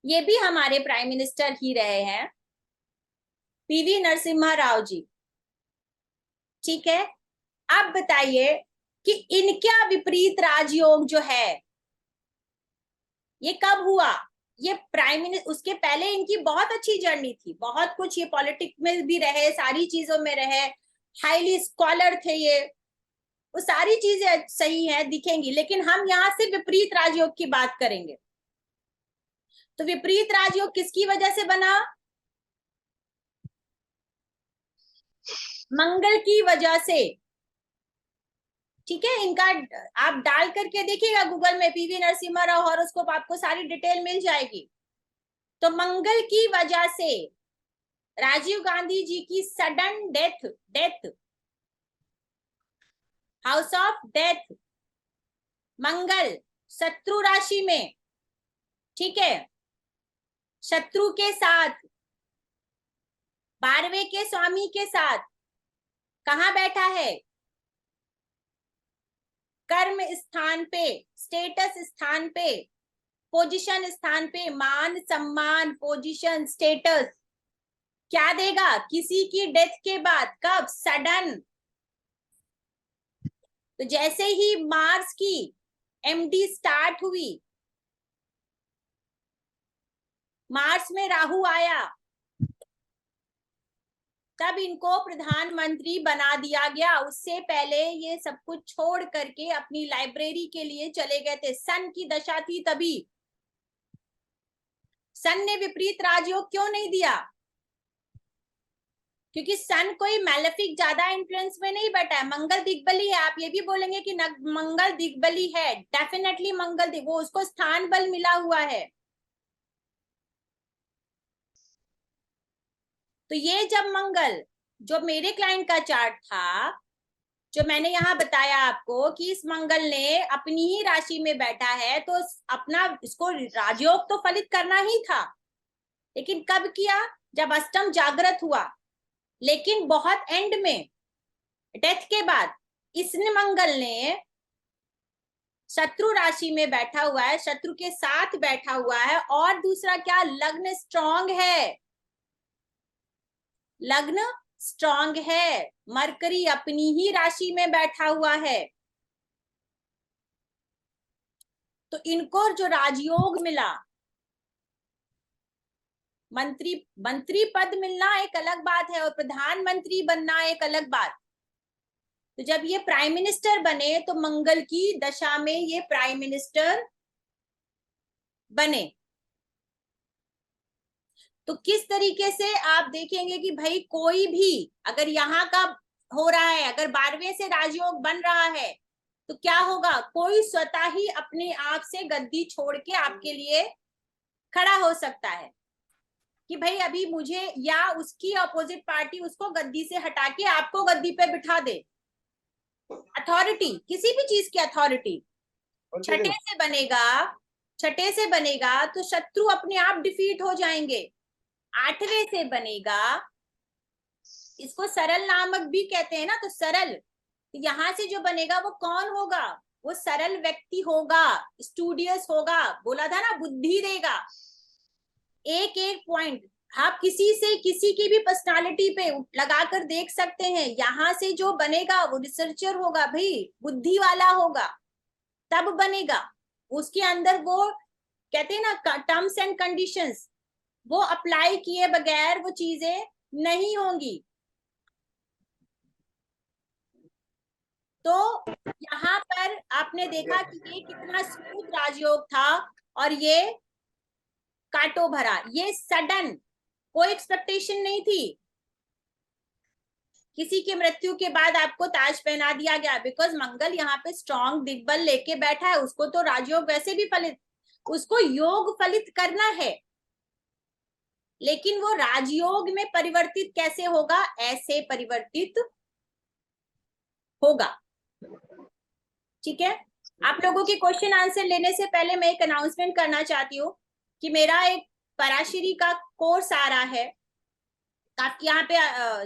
ये भी हमारे प्राइम मिनिस्टर ही रहे हैं, पीवी नरसिम्हा राव जी। ठीक है, अब बताइए कि इनका विपरीत राजयोग जो है ये कब हुआ। ये प्राइम मिनिस्टर, उसके पहले इनकी बहुत अच्छी जर्नी थी, बहुत कुछ, ये पॉलिटिक्स में भी रहे, सारी चीजों में रहे, हाईली स्कॉलर थे ये, वो सारी चीजें सही है दिखेंगी, लेकिन हम यहाँ से विपरीत राजयोग की बात करेंगे। तो विपरीत राजयोग किसकी वजह से बना? मंगल की वजह से। ठीक है, इनका आप डाल करके देखिएगा गूगल में, पीवी नरसिम्हा राव हॉरोस्कोप, आपको सारी डिटेल मिल जाएगी। तो मंगल की वजह से राजीव गांधी जी की sudden death, death, house of death, मंगल शत्रु राशि में, ठीक है, शत्रु के साथ, 12वें के स्वामी के साथ कहां बैठा है? कर्म स्थान पे, स्टेटस स्थान पे, पोजीशन स्थान पे, मान सम्मान, पोजीशन, स्टेटस। क्या देगा किसी की डेथ के बाद? कब? सडन। तो जैसे ही मार्स की एमडी स्टार्ट हुई, मार्च में राहु आया, तब इनको प्रधानमंत्री बना दिया गया। उससे पहले ये सब कुछ छोड़ करके अपनी लाइब्रेरी के लिए चले गए थे। सन की दशा थी तभी। सन ने विपरीत राजयोग क्यों नहीं दिया? क्योंकि सन कोई मैलेफिक ज्यादा इन्फ्लुएंस में नहीं बैठा है, मंगल दिग्बली है। आप ये भी बोलेंगे कि मंगल दिग्बली है, डेफिनेटली मंगल दिग, वो उसको स्थान बल मिला हुआ है। तो ये जब मंगल, जो मेरे क्लाइंट का चार्ट था, जो मैंने यहाँ बताया आपको कि इस मंगल ने अपनी ही राशि में बैठा है, तो अपना इसको राजयोग तो फलित करना ही था, लेकिन कब किया? जब अष्टम जागृत हुआ। लेकिन बहुत एंड में, डेथ के बाद, इसने मंगल ने शत्रु राशि में बैठा हुआ है, शत्रु के साथ बैठा हुआ है, और दूसरा क्या, लग्न स्ट्रांग है, लग्न स्ट्रांग है, मरकरी अपनी ही राशि में बैठा हुआ है। तो इनको जो राजयोग मिला, मंत्री पद मिलना एक अलग बात है और प्रधानमंत्री बनना एक अलग बात। तो जब ये प्राइम मिनिस्टर बने तो मंगल की दशा में ये प्राइम मिनिस्टर बने। तो किस तरीके से आप देखेंगे कि भाई कोई भी अगर यहाँ का हो रहा है, अगर 12वें से राजयोग बन रहा है, तो क्या होगा? कोई स्वतः ही अपने आप से गद्दी छोड़ के आपके लिए खड़ा हो सकता है कि भाई अभी मुझे, या उसकी अपोजिट पार्टी उसको गद्दी से हटा के आपको गद्दी पे बिठा दे। अथॉरिटी, किसी भी चीज की अथॉरिटी छठे से बनेगा, छठे से बनेगा तो शत्रु अपने आप डिफीट हो जाएंगे। 8वें से बनेगा, इसको सरल नामक भी कहते हैं ना, तो सरल, तो यहां से जो बनेगा वो कौन होगा? वो सरल व्यक्ति होगा, स्टूडियस होगा, बोला था ना, बुद्धि देगा। एक एक पॉइंट आप किसी से, किसी की भी पर्सनालिटी पे लगाकर देख सकते हैं। यहां से जो बनेगा वो रिसर्चर होगा भाई, बुद्धि वाला होगा, तब बनेगा। उसके अंदर वो कहते हैं ना टर्म्स एंड कंडीशंस, वो अप्लाई किए बगैर वो चीजें नहीं होंगी। तो यहाँ पर आपने देखा कि ये कितना स्मूथ राजयोग था, और ये काटो भरा, ये सडन, कोई एक्सपेक्टेशन नहीं थी। किसी की मृत्यु के बाद आपको ताज पहना दिया गया, बिकॉज मंगल यहाँ पे स्ट्रॉन्ग दिग्बल लेके बैठा है, उसको तो राजयोग वैसे भी फलित, उसको योग फलित करना है, लेकिन वो राजयोग में परिवर्तित कैसे होगा? ऐसे परिवर्तित होगा। ठीक है, आप लोगों के क्वेश्चन आंसर लेने से पहले मैं एक अनाउंसमेंट करना चाहती हूँ कि मेरा एक पराशरी का कोर्स आ रहा है। आप यहाँ पे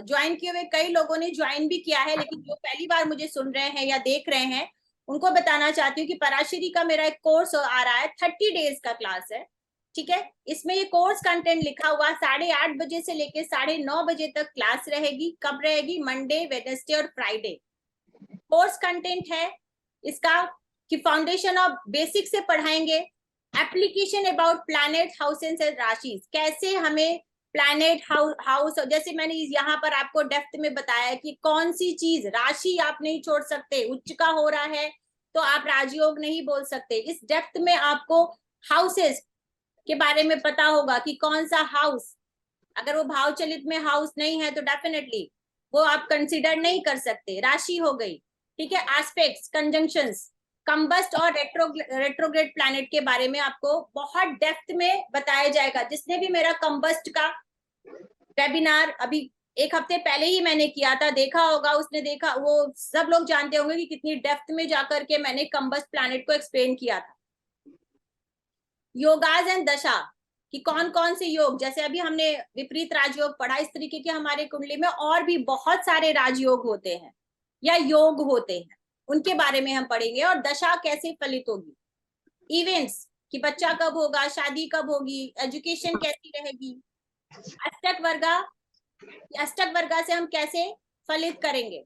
ज्वाइन किए हुए कई लोगों ने ज्वाइन भी किया है, लेकिन जो पहली बार मुझे सुन रहे हैं या देख रहे हैं, उनको बताना चाहती हूँ कि पराशरी का मेरा एक कोर्स आ रहा है, 30 डेज का क्लास है। ठीक है। इसमें ये कोर्स कंटेंट लिखा हुआ 8:30 बजे से लेके 9:30 बजे तक क्लास रहेगी। कब रहेगी? मंडे, वेडनेसडे और फ्राइडे। कोर्स कंटेंट है इसका कि फाउंडेशन ऑफ बेसिक से पढ़ाएंगे, application about planet houses and राशि, कैसे हमें प्लैनेट हाउस, जैसे मैंने यहाँ पर आपको डेप्थ में बताया कि कौन सी चीज, राशि आप नहीं छोड़ सकते, उच्च का हो रहा है तो आप राजयोग नहीं बोल सकते। इस डेप्थ में आपको हाउसेस के बारे में पता होगा कि कौन सा हाउस, अगर वो भाव चलित में हाउस नहीं है तो डेफिनेटली वो आप कंसिडर नहीं कर सकते। राशि हो गई, ठीक है। एस्पेक्ट्स, कंजंक्शंस, कंबस्ट और रेट्रोग्रेड प्लैनेट के बारे में आपको बहुत डेप्थ में बताया जाएगा। जिसने भी मेरा कंबस्ट का वेबिनार अभी 1 हफ्ते पहले ही मैंने किया था, देखा होगा, उसने देखा, वो सब लोग जानते होंगे कि कितनी डेप्थ में जाकर के मैंने कंबस्ट प्लैनेट को एक्सप्लेन किया था। योगाज एंड दशा कि कौन कौन से योग, जैसे अभी हमने विपरीत राजयोग पढ़ा, इस तरीके के हमारे कुंडली में और भी बहुत सारे राजयोग होते हैं या योग होते हैं, उनके बारे में हम पढ़ेंगे। और दशा कैसे फलित होगी, इवेंट्स कि बच्चा कब होगा, शादी कब होगी, एजुकेशन कैसी रहेगी, अष्टक वर्गा, अष्टक वर्गा से हम कैसे फलित करेंगे,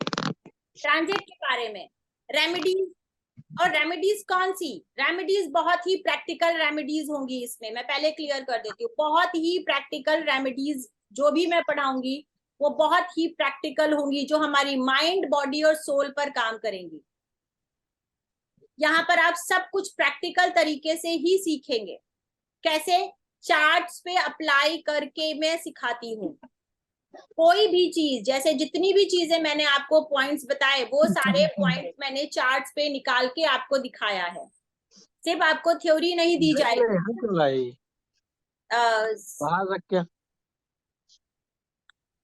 ट्रांजिट के बारे में, रेमेडीज। और रेमेडीज कौन सी, रेमेडीज बहुत ही प्रैक्टिकल रेमेडीज होंगी इसमें, मैं पहले क्लियर कर देती हूँ, बहुत ही प्रैक्टिकल रेमेडीज जो भी मैं पढ़ाऊंगी वो बहुत ही प्रैक्टिकल होंगी, जो हमारी माइंड, बॉडी और सोल पर काम करेंगी। यहाँ पर आप सब कुछ प्रैक्टिकल तरीके से ही सीखेंगे। कैसे? चार्ट्स पे अप्लाई करके मैं सिखाती हूँ। कोई भी चीज, जैसे जितनी भी चीजें मैंने आपको पॉइंट्स बताए, वो सारे पॉइंट्स मैंने चार्ट्स पे निकाल के आपको दिखाया है। सिर्फ आपको थ्योरी नहीं दी जाएगी,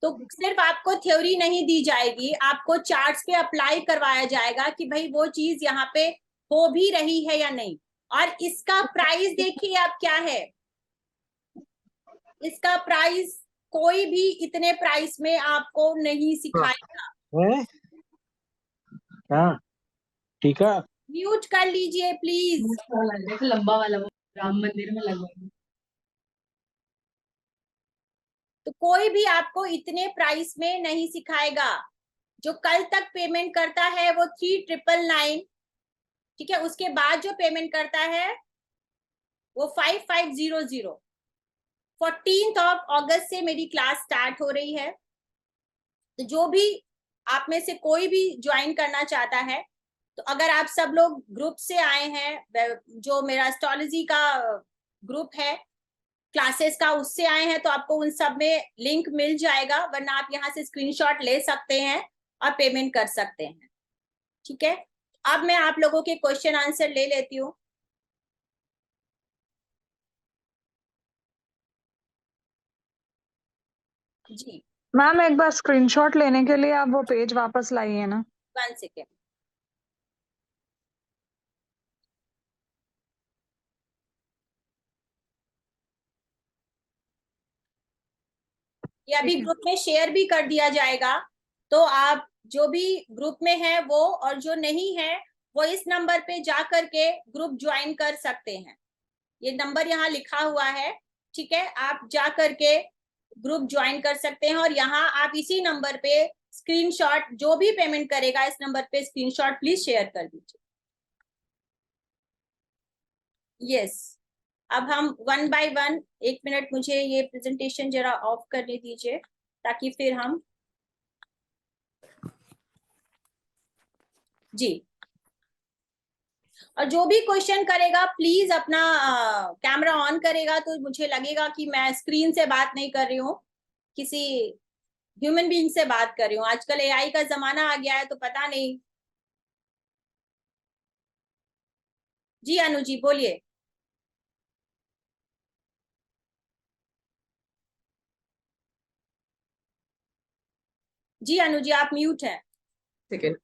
तो सिर्फ आपको थ्योरी नहीं दी जाएगी, आपको चार्ट्स पे अप्लाई करवाया जाएगा कि भाई वो चीज यहाँ पे हो भी रही है या नहीं। और इसका प्राइस देखिए आप क्या है, इसका प्राइस कोई भी इतने प्राइस में आपको नहीं सिखाएगा। हाँ ठीक है, म्यूट कर लीजिए प्लीज। लंबा वाला वो राम मंदिर में लगवाएंगे। तो कोई भी आपको इतने प्राइस में नहीं सिखाएगा। जो कल तक पेमेंट करता है वो 3999, ठीक है। उसके बाद जो पेमेंट करता है वो 5500। 14 अगस्त से मेरी क्लास स्टार्ट हो रही है, तो जो भी आप में से कोई भी ज्वाइन करना चाहता है, तो अगर आप सब लोग ग्रुप से आए हैं, जो मेरा एस्ट्रोलॉजी का ग्रुप है क्लासेस का, उससे आए हैं, तो आपको उन सब में लिंक मिल जाएगा, वरना आप यहाँ से स्क्रीनशॉट ले सकते हैं और पेमेंट कर सकते हैं, ठीक है। अब मैं आप लोगों के क्वेश्चन आंसर ले लेती हूँ। जी मैम, एक बार स्क्रीनशॉट लेने के लिए आप वो पेज वापस लाइए ना। 1 सेकेंड। ये अभी ग्रुप में शेयर भी कर दिया जाएगा, तो आप जो भी ग्रुप में है वो, और जो नहीं है वो इस नंबर पे जा करके ग्रुप ज्वाइन कर सकते हैं। ये नंबर यहाँ लिखा हुआ है, ठीक है। आप जा करके ग्रुप ज्वाइन कर सकते हैं, और यहाँ आप इसी नंबर पे स्क्रीनशॉट, जो भी पेमेंट करेगा इस नंबर पे स्क्रीनशॉट प्लीज शेयर कर दीजिए। यस, अब हम 1 बाय 1, 1 मिनट मुझे ये प्रेजेंटेशन जरा ऑफ करने दीजिए ताकि फिर हम, जी। और जो भी क्वेश्चन करेगा प्लीज अपना कैमरा ऑन करेगा, तो मुझे लगेगा कि मैं स्क्रीन से बात नहीं कर रही हूँ, किसी ह्यूमन बीइंग से बात कर रही हूँ। आजकल एआई का जमाना आ गया है, तो पता नहीं। जी अनु जी बोलिए। जी अनु जी आप म्यूट हैं। सेकेंड,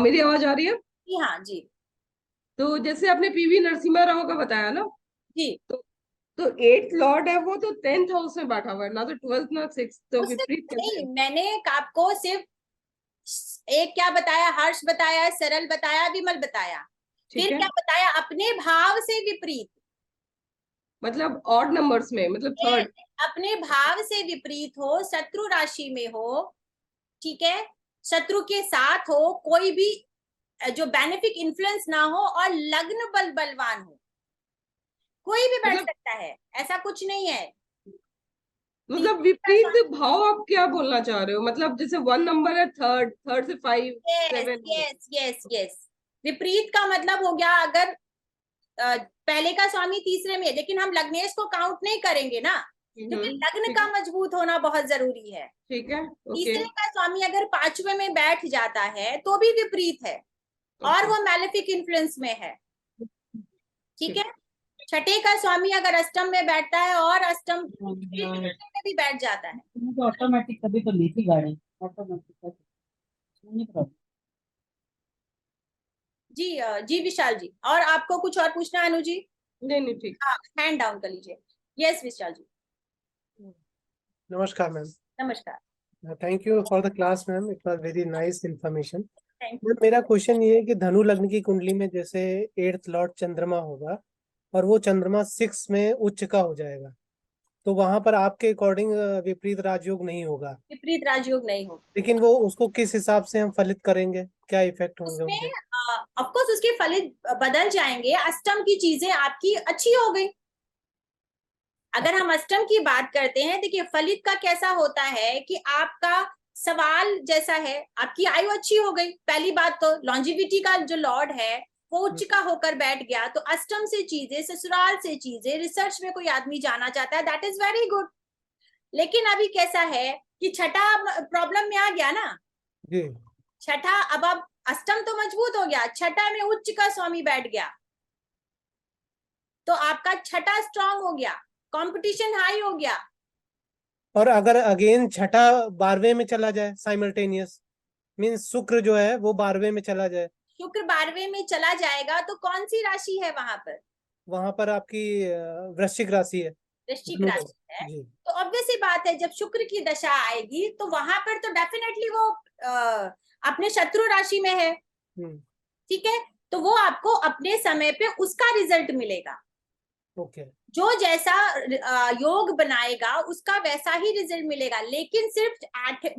मेरी आवाज आ रही है? जी हाँ जी। तो जैसे आपने पीवी नरसिम्हा राव का बताया ना, जी, तो 8th लॉर्ड है वो, तो 10th हाउस में बैठा हुआ है ना, तो 12th ना 6th, तो उससे विपरीत कैसे? नहीं, मैंने आपको सिर्फ एक क्या बताया, हर्ष बताया, सरल बताया, विमल बताया, ठीक फिर है, क्या बताया, अपने भाव से विपरीत। मतलब ऑड नंबर्स में, मतलब थर्ड। अपने भाव से विपरीत हो, शत्रु राशि में हो, ठीक है, शत्रु के साथ हो, कोई भी जो बेनिफिक इन्फ्लुएंस ना हो, और लग्न बलवान हो, कोई भी बैठ मतलब सकता है, ऐसा कुछ नहीं है। मतलब तीसरे का विपरीत भाव आप क्या बोलना चाह रहे हो? मतलब जैसे 1 नंबर है, थर्ड, थर्ड से 5, यस 7। यस यस यस, विपरीत का मतलब हो गया, अगर पहले का स्वामी तीसरे में है, लेकिन हम लग्नेश को काउंट नहीं करेंगे ना, क्योंकि लग्न ठीक का है, मजबूत होना बहुत जरूरी है। ठीक है, ओके, तीसरे का स्वामी अगर पांचवे में बैठ जाता है तो भी विपरीत है, और ओके, वो मैलेफिक इन्फ्लुएंस में है, ठीक ठीक। है। छठे का स्वामी अगर अष्टम में बैठता है और अष्टम तुमने में भी बैठ जाता है। तो ऑटोमेटिक कभी तो ली थी गाड़ी, ऑटोमेटिक नहीं प्रॉब्लम। जी जी विशाल जी, और आपको कुछ और पूछना है अनु जी? नहीं नहीं, ठीक। हाँ, हैंड डाउन कर लीजिए। यस विशाल जी, नमस्कार मैम। नमस्कार। Thank you for the class ma'am, it was very nice information. Thank you. मेरा क्वेश्चन ये है कि धनु लग्न की कुंडली में जैसे 8th लॉर्ड चंद्रमा होगा और वो चंद्रमा 6 में उच्च का हो जाएगा, तो वहां पर आपके अकॉर्डिंग विपरीत राजयोग नहीं होगा, विपरीत राजयोग नहीं हो, लेकिन वो उसको किस हिसाब से हम फलित करेंगे, क्या इफेक्ट होंगे उसमें उनके? ऑफ कोर्स उसके फलित बदल जाएंगे, अष्टम की चीजें आपकी अच्छी हो गई। अगर हम अष्टम की बात करते हैं, देखिए फलित का कैसा होता है कि आपका सवाल जैसा है, आपकी आयु अच्छी हो गई, पहली बात तो लॉन्जिविटी का जो लॉर्ड है वो उच्च का होकर बैठ गया, तो अष्टम से चीजें, ससुराल से चीजें, रिसर्च में कोई आदमी जाना चाहता है, दैट इज वेरी गुड। लेकिन अभी कैसा है कि छठा प्रॉब्लम में आ गया ना, जी, छठा, अब अष्टम तो मजबूत हो गया, छठा में उच्च का स्वामी बैठ गया, तो आपका छठा स्ट्रांग हो गया, कंपटीशन हाई हो गया। और अगर अगेन छठा 12वें में चला जाए साइमल्टेनियस, मीन्स शुक्र जो है वो 12वें में चला जाए, शुक्र 12वें में चला जाएगा तो कौन सी राशि है वहां पर आपकी वृश्चिक राशि है, वृश्चिक धनु राशि है, लग्न। जी, तो ऑब्वियस सी बात है, जब शुक्र की दशा आएगी तो वहां पर तो डेफिनेटली वो अपने शत्रु राशि में है, हम्म, ठीक है, तो वो आपको अपने समय पे उसका रिजल्ट मिलेगा, ओके, जो जैसा योग बनाएगा उसका वैसा ही रिजल्ट मिलेगा, लेकिन सिर्फ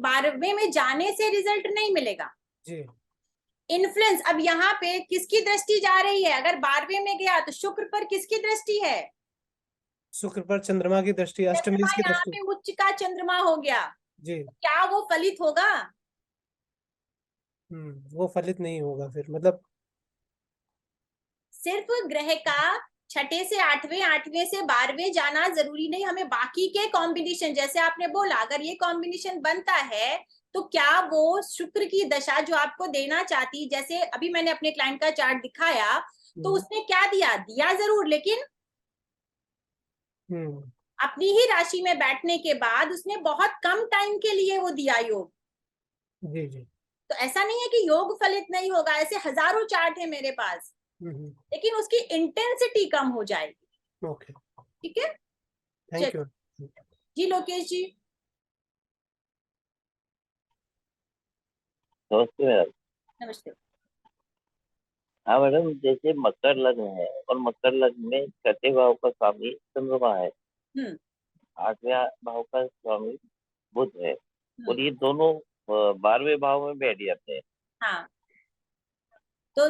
12वें में जाने से रिजल्ट नहीं मिलेगा। जी, इन्फ्लुएंस, अब यहाँ पे किसकी दृष्टि जा रही है, अगर 12वें में गया तो शुक्र पर किसकी दृष्टि है? शुक्र पर चंद्रमा की दृष्टि, चंद्रमा अष्टमेश की यहाँ दृष्टि। पे उच्च का चंद्रमा हो गया, जी, क्या वो फलित होगा? वो फलित नहीं होगा फिर, मतलब सिर्फ ग्रह का छठे से आठवें, आठवें से 12वें जाना जरूरी नहीं, हमें बाकी के कॉम्बिनेशन, जैसे आपने बोला अगर ये कॉम्बिनेशन बनता है तो क्या वो शुक्र की दशा जो आपको देना चाहती, जैसे अभी मैंने अपने क्लाइंट का चार्ट दिखाया, तो उसने क्या दिया, दिया जरूर, लेकिन हम्म, अपनी ही राशि में बैठने के बाद उसने बहुत कम टाइम के लिए वो दिया योग। जी, जी, तो ऐसा नहीं है कि योग फलित नहीं होगा, ऐसे हजारों चार्ट है मेरे पास, लेकिन उसकी इंटेंसिटी कम हो जाएगी, ओके, ठीक है। Thank you. जी लोकेश जी। नमस्ते मैडम। नमस्ते। हाँ मैडम, जैसे मकर लग्न है और मकर लग्न में छठे भाव का स्वामी चंद्रमा है, हम्म 8वें भाव का स्वामी बुध है, और हम्म, ये दोनों 12वें भाव में बैठ जाते हैं, हाँ, तो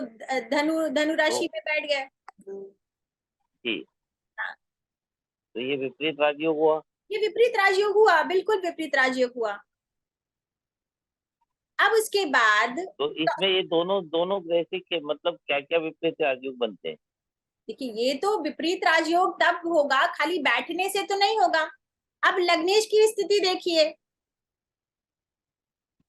धनु धनु तो राशि में बैठ गए। जी, हाँ, तो ये विपरीत राजयोग हुआ। ये विपरीत राजयोग हुआ, बिल्कुल विपरीत राजयोग हुआ। अब उसके बाद तो इसमें ये दोनों दोनों ग्रह से के मतलब क्या क्या विपरीत राजयोग बनते हैं? देखिए, ये तो विपरीत राजयोग तब होगा, खाली बैठने से तो नहीं होगा। अब लग्नेश की स्थिति देखिए,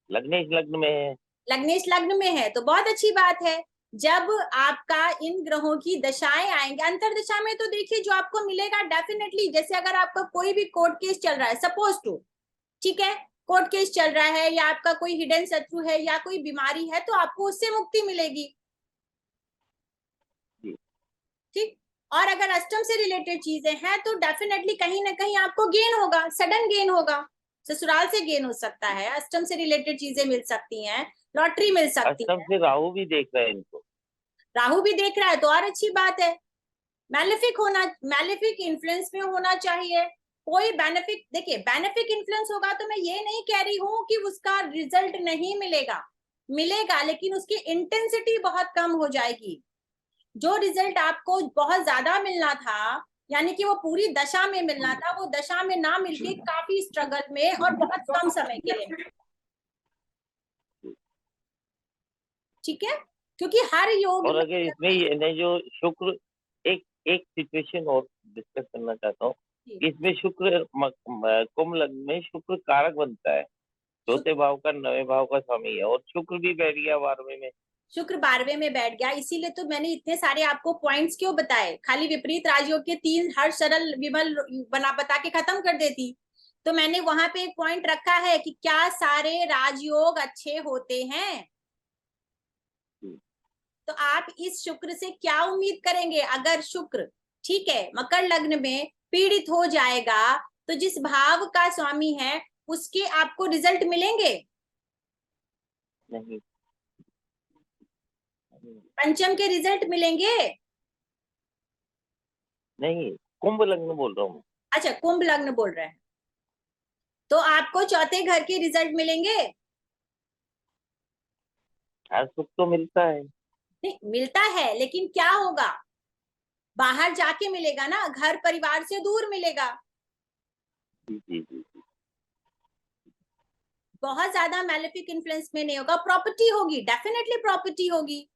लग्नेश लग्न में है। लग्नेश लग्न में है तो बहुत अच्छी बात है। जब आपका इन ग्रहों की दशाएं आएंगे, अंतर दशा में तो देखिए जो आपको मिलेगा डेफिनेटली, जैसे अगर आपका कोई भी कोर्ट केस चल रहा है, सपोज टू, ठीक है, कोर्ट केस चल रहा है, या आपका कोई हिडन शत्रु है या कोई बीमारी है, तो आपको उससे मुक्ति मिलेगी, जी, ठीक। और अगर अष्टम से रिलेटेड चीजें हैं तो डेफिनेटली कहीं ना कहीं आपको गेन होगा, सडन गेन होगा, ससुराल से गेन हो सकता है, अष्टम से रिलेटेड चीजें मिल सकती हैं, लॉटरी मिल सकती अष्टम है, से राहु भी देख रहे हैं इनको। राहु भी देख रहा है तो और अच्छी बात है, मैलेफिक इन्फ्लुएंस में होना चाहिए। कोई बेनिफिक, देखिए बेनिफिक इन्फ्लुएंस होगा तो मैं ये नहीं कह रही हूँ कि उसका रिजल्ट नहीं मिलेगा, मिलेगा, लेकिन उसकी इंटेंसिटी बहुत कम हो जाएगी। जो रिजल्ट आपको बहुत ज्यादा मिलना था, यानी कि वो पूरी दशा में मिलना था, वो दशा में ना मिलके काफी स्ट्रगल में और बहुत कम समय के लिए मिलेगा। ठीक है, क्योंकि हर योग और में अगर इसमें ये जो शुक्र, एक एक सिचुएशन और डिस्कस करना चाहता हूँ। जी। इसमें शुक्र कुंभ लग्न में शुक्र कारक बनता है, चौथे भाव का 9वें भाव का स्वामी है, और शुक्र भी बैठ गया 12वें में। शुक्र 12वें में बैठ गया, इसीलिए तो मैंने इतने सारे आपको पॉइंट्स क्यों बताए। खाली विपरीत राजयोग के 3 हर सरल विमल बता के खत्म कर देती, तो मैंने वहां पे एक पॉइंट रखा है कि क्या सारे राजयोग अच्छे होते हैं। तो आप इस शुक्र से क्या उम्मीद करेंगे? अगर शुक्र ठीक है मकर लग्न में पीड़ित हो जाएगा, तो जिस भाव का स्वामी है उसके आपको रिजल्ट मिलेंगे? नहीं, पंचम के रिजल्ट मिलेंगे? नहीं, कुंभ लग्न बोल रहा हूँ। अच्छा, कुंभ लग्न बोल रहे हैं, तो आपको चौथे घर के रिजल्ट मिलेंगे? हाँ, सुख तो मिलता है। नहीं मिलता है, लेकिन क्या होगा? बाहर जाके मिलेगा ना, घर परिवार से दूर मिलेगा। जी जी जी। बहुत ज्यादा मैलेफिक इन्फ्लुएंस में नहीं होगा। प्रॉपर्टी होगी, डेफिनेटली प्रॉपर्टी होगी,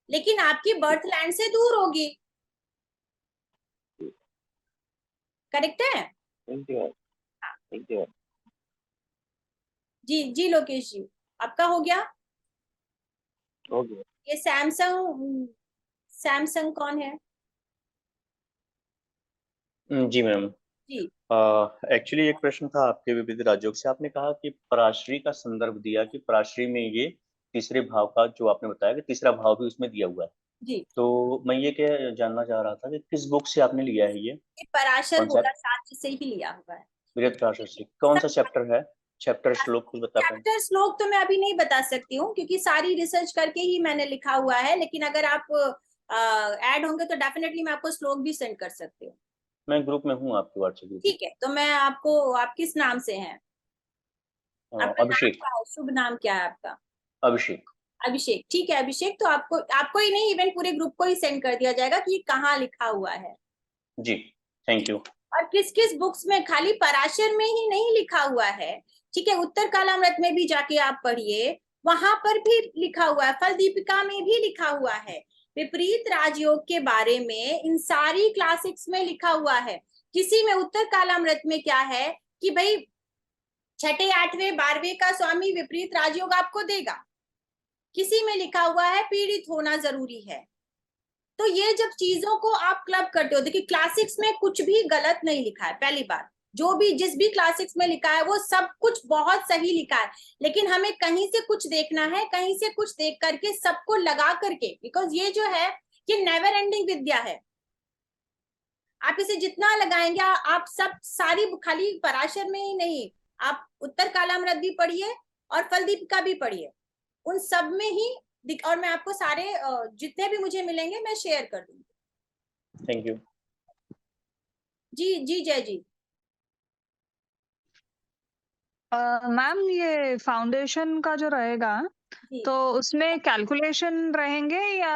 लेकिन आपकी बर्थ लैंड से दूर होगी। करेक्ट है? Thank you, thank you. जी जी लोकेश जी, आपका हो गया। हो गया। ये सैमसंग कौन है? जी मैम, जी एक्चुअली एक प्रश्न था आपके विविध राज्यों से। आपने कहा कि पराश्री का संदर्भ दिया कि पराश्री में ये तीसरे भाव का जो आपने बताया कि तीसरा भाव भी उसमें दिया हुआ है। जी, तो मैं ये क्या जानना चाह रहा था कि किस बुक से आपने लिया है ये ये पराशर होगा, कॉन्सेप्ट? शास्त्र से ही लिया हुआ है। बृहद पराशर से कौन सा चैप्टर है? चैप्टर श्लोक कुछ बता पाए? चैप्टर श्लोक तो मैं अभी नहीं बता सकती हूँ, क्योंकि सारी रिसर्च करके ही मैंने लिखा हुआ है, लेकिन अगर आप ऐड होंगे तो डेफिनेटली मैं आपको श्लोक भी सेंड कर सकती हूँ। मैं ग्रुप में हूँ आपके व्हाट्सएप ग्रुप ठीक है, तो मैं आपको, आप किस नाम से हैं? में। आपका नाम अभिषेक। क्या है? शुभ नाम क्या है आपका? अभिषेक। अभिषेक। ठीक है अभिषेक, तो आपको ही नहीं, इवन पूरे ग्रुप को ही सेंड कर दिया जाएगा कि ये कहाँ लिखा हुआ है। जी, थैंक यू। और किस किस बुक्स में, खाली पराशर में ही नहीं लिखा हुआ है। ठीक है, उत्तर कालामृत में भी जाके आप पढ़िए, वहां पर भी लिखा हुआ है, फल दीपिका में भी लिखा हुआ है, विपरीत राजयोग के बारे में इन सारी क्लासिक्स में लिखा हुआ है। किसी में उत्तर कालामृत में क्या है कि भाई 6ठे 8वें 12वें का स्वामी विपरीत राजयोग आपको देगा, किसी में लिखा हुआ है पीड़ित होना जरूरी है। तो ये जब चीजों को आप क्लब करते हो, देखिए क्लासिक्स में कुछ भी गलत नहीं लिखा है। पहली बात, जो भी जिस भी क्लासिक्स में लिखा है वो सब कुछ बहुत सही लिखा है, लेकिन हमें कहीं से कुछ देखना है, कहीं से कुछ देख करके सबको लगा करके, बिकॉज ये जो है ये नेवर एंडिंग विद्या है। आप इसे जितना लगाएंगे, आप सब सारी, खाली पराशर में ही नहीं, आप उत्तर कालामृत भी पढ़िए और फलदीपिका भी पढ़िए, उन सब में ही और मैं आपको सारे जितने भी मुझे मिलेंगे मैं शेयर कर दूंगी। Thank you. जी जी जय जी। मैम ये फाउंडेशन का जो रहेगा जी, तो उसमें कैलकुलेशन रहेंगे या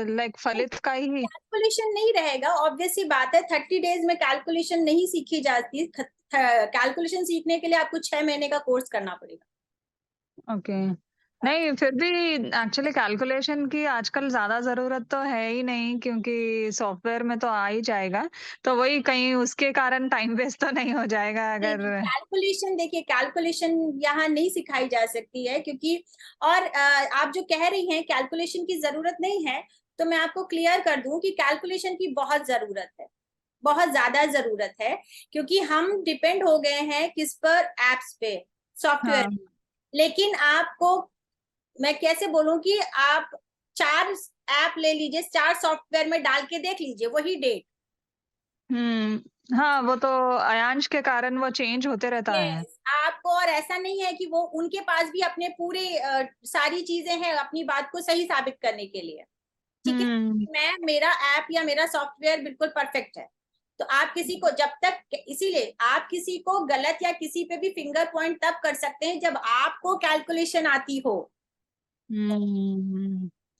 लाइक फलित का ही? कैलकुलेशन नहीं रहेगा, ऑब्वियस सी बात है। 30 डेज में कैलकुलेशन नहीं सीखी जाती। कैलकुलेशन सीखने के लिए आपको 6 महीने का कोर्स करना पड़ेगा। ओके, नहीं फिर भी एक्चुअली कैलकुलेशन की आजकल ज्यादा जरूरत तो है ही नहीं, क्योंकि सॉफ्टवेयर में तो आ ही जाएगा। तो वही कहीं उसके कारण टाइम वेस्ट तो नहीं हो जाएगा अगर? कैलकुलेशन, देखिए कैलकुलेशन यहाँ नहीं सिखाई जा सकती है, क्योंकि और आप जो कह रही हैं कैलकुलेशन की जरूरत नहीं है, तो मैं आपको क्लियर कर दूं कि कैलकुलेशन की बहुत जरूरत है, बहुत ज्यादा जरूरत है, क्योंकि हम डिपेंड हो गए हैं किस पर? एप्स पे, सॉफ्टवेयर। हाँ। लेकिन आपको मैं कैसे बोलूं कि आप 4 ऐप ले लीजिए, 4 सॉफ्टवेयर में डाल के देख लीजिए वही डेट। हाँ, वो तो अयांश के कारण वो चेंज होते रहता है। Yes, आपको, और ऐसा नहीं है कि वो उनके पास भी अपने पूरे सारी चीजें हैं अपनी बात को सही साबित करने के लिए। ठीक है, हम्म मेरा ऐप या मेरा सॉफ्टवेयर बिल्कुल परफेक्ट है। तो आप किसी को जब तक, इसीलिए आप किसी को गलत या किसी पे भी फिंगर पॉइंट तब कर सकते हैं जब आपको कैलकुलेशन आती हो।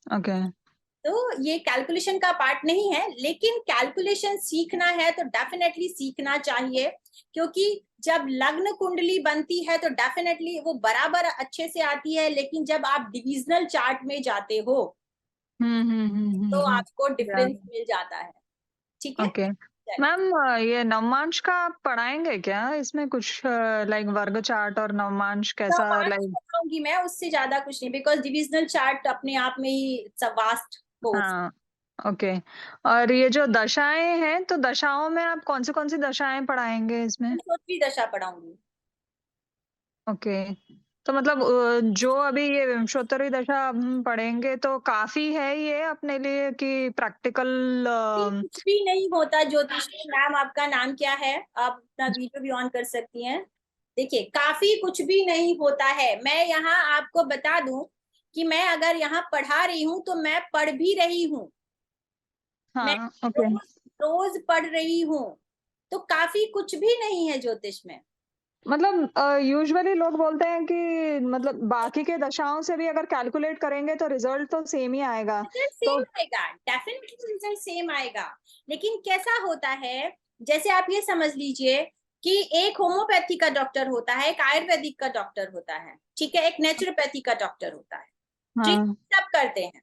ओके तो ये कैलकुलेशन का पार्ट नहीं है, लेकिन कैलकुलेशन सीखना है तो डेफिनेटली सीखना चाहिए, क्योंकि जब लग्न कुंडली बनती है तो डेफिनेटली वो बराबर अच्छे से आती है, लेकिन जब आप डिविजनल चार्ट में जाते हो तो आपको डिफरेंस मिल जाता है। ठीक है, ओके मैम, ये नवमांश का आप पढ़ाएंगे क्या इसमें कुछ, लाइक वर्ग चार्ट और नवमांश कैसा, लाइक? बताऊंगी मैं, उससे ज्यादा कुछ नहीं, बिकॉज डिविजनल चार्ट अपने आप में ही वास्ट कोर्स। हाँ ओके। और ये जो दशाएं हैं, तो दशाओं में आप कौन सी दशाएं पढ़ाएंगे इसमें? चौथी दशा पढ़ाऊंगी। ओके, तो मतलब जो अभी ये विंशोत्तरी दशा हम पढ़ेंगे तो काफी है ये अपने लिए कि प्रैक्टिकल? कुछ भी नहीं होता ज्योतिष में। मैम आपका नाम क्या है? आप अपना वीडियो भी ऑन कर सकती हैं। देखिए, काफी कुछ भी नहीं होता है। मैं यहाँ आपको बता दूं कि मैं अगर यहाँ पढ़ा रही हूँ तो मैं पढ़ भी रही हूँ, मैं हाँ ओके। रोज पढ़ रही हूँ, तो काफी कुछ भी नहीं है ज्योतिष में। मतलब यूजुअली लोग बोलते हैं कि मतलब बाकी के दशाओं से भी अगर कैलकुलेट करेंगे तो रिजल्ट तो सेम ही आएगा। रिजल्ट तो सेम आएगा, डेफिनेटली रिजल्ट सेम आएगा, लेकिन कैसा होता है, जैसे आप ये समझ लीजिए कि एक होम्योपैथी का डॉक्टर होता है, एक आयुर्वेदिक का डॉक्टर होता है, ठीक है, एक नेचुरोपैथी का डॉक्टर होता है, ठीक, हाँ सब करते हैं,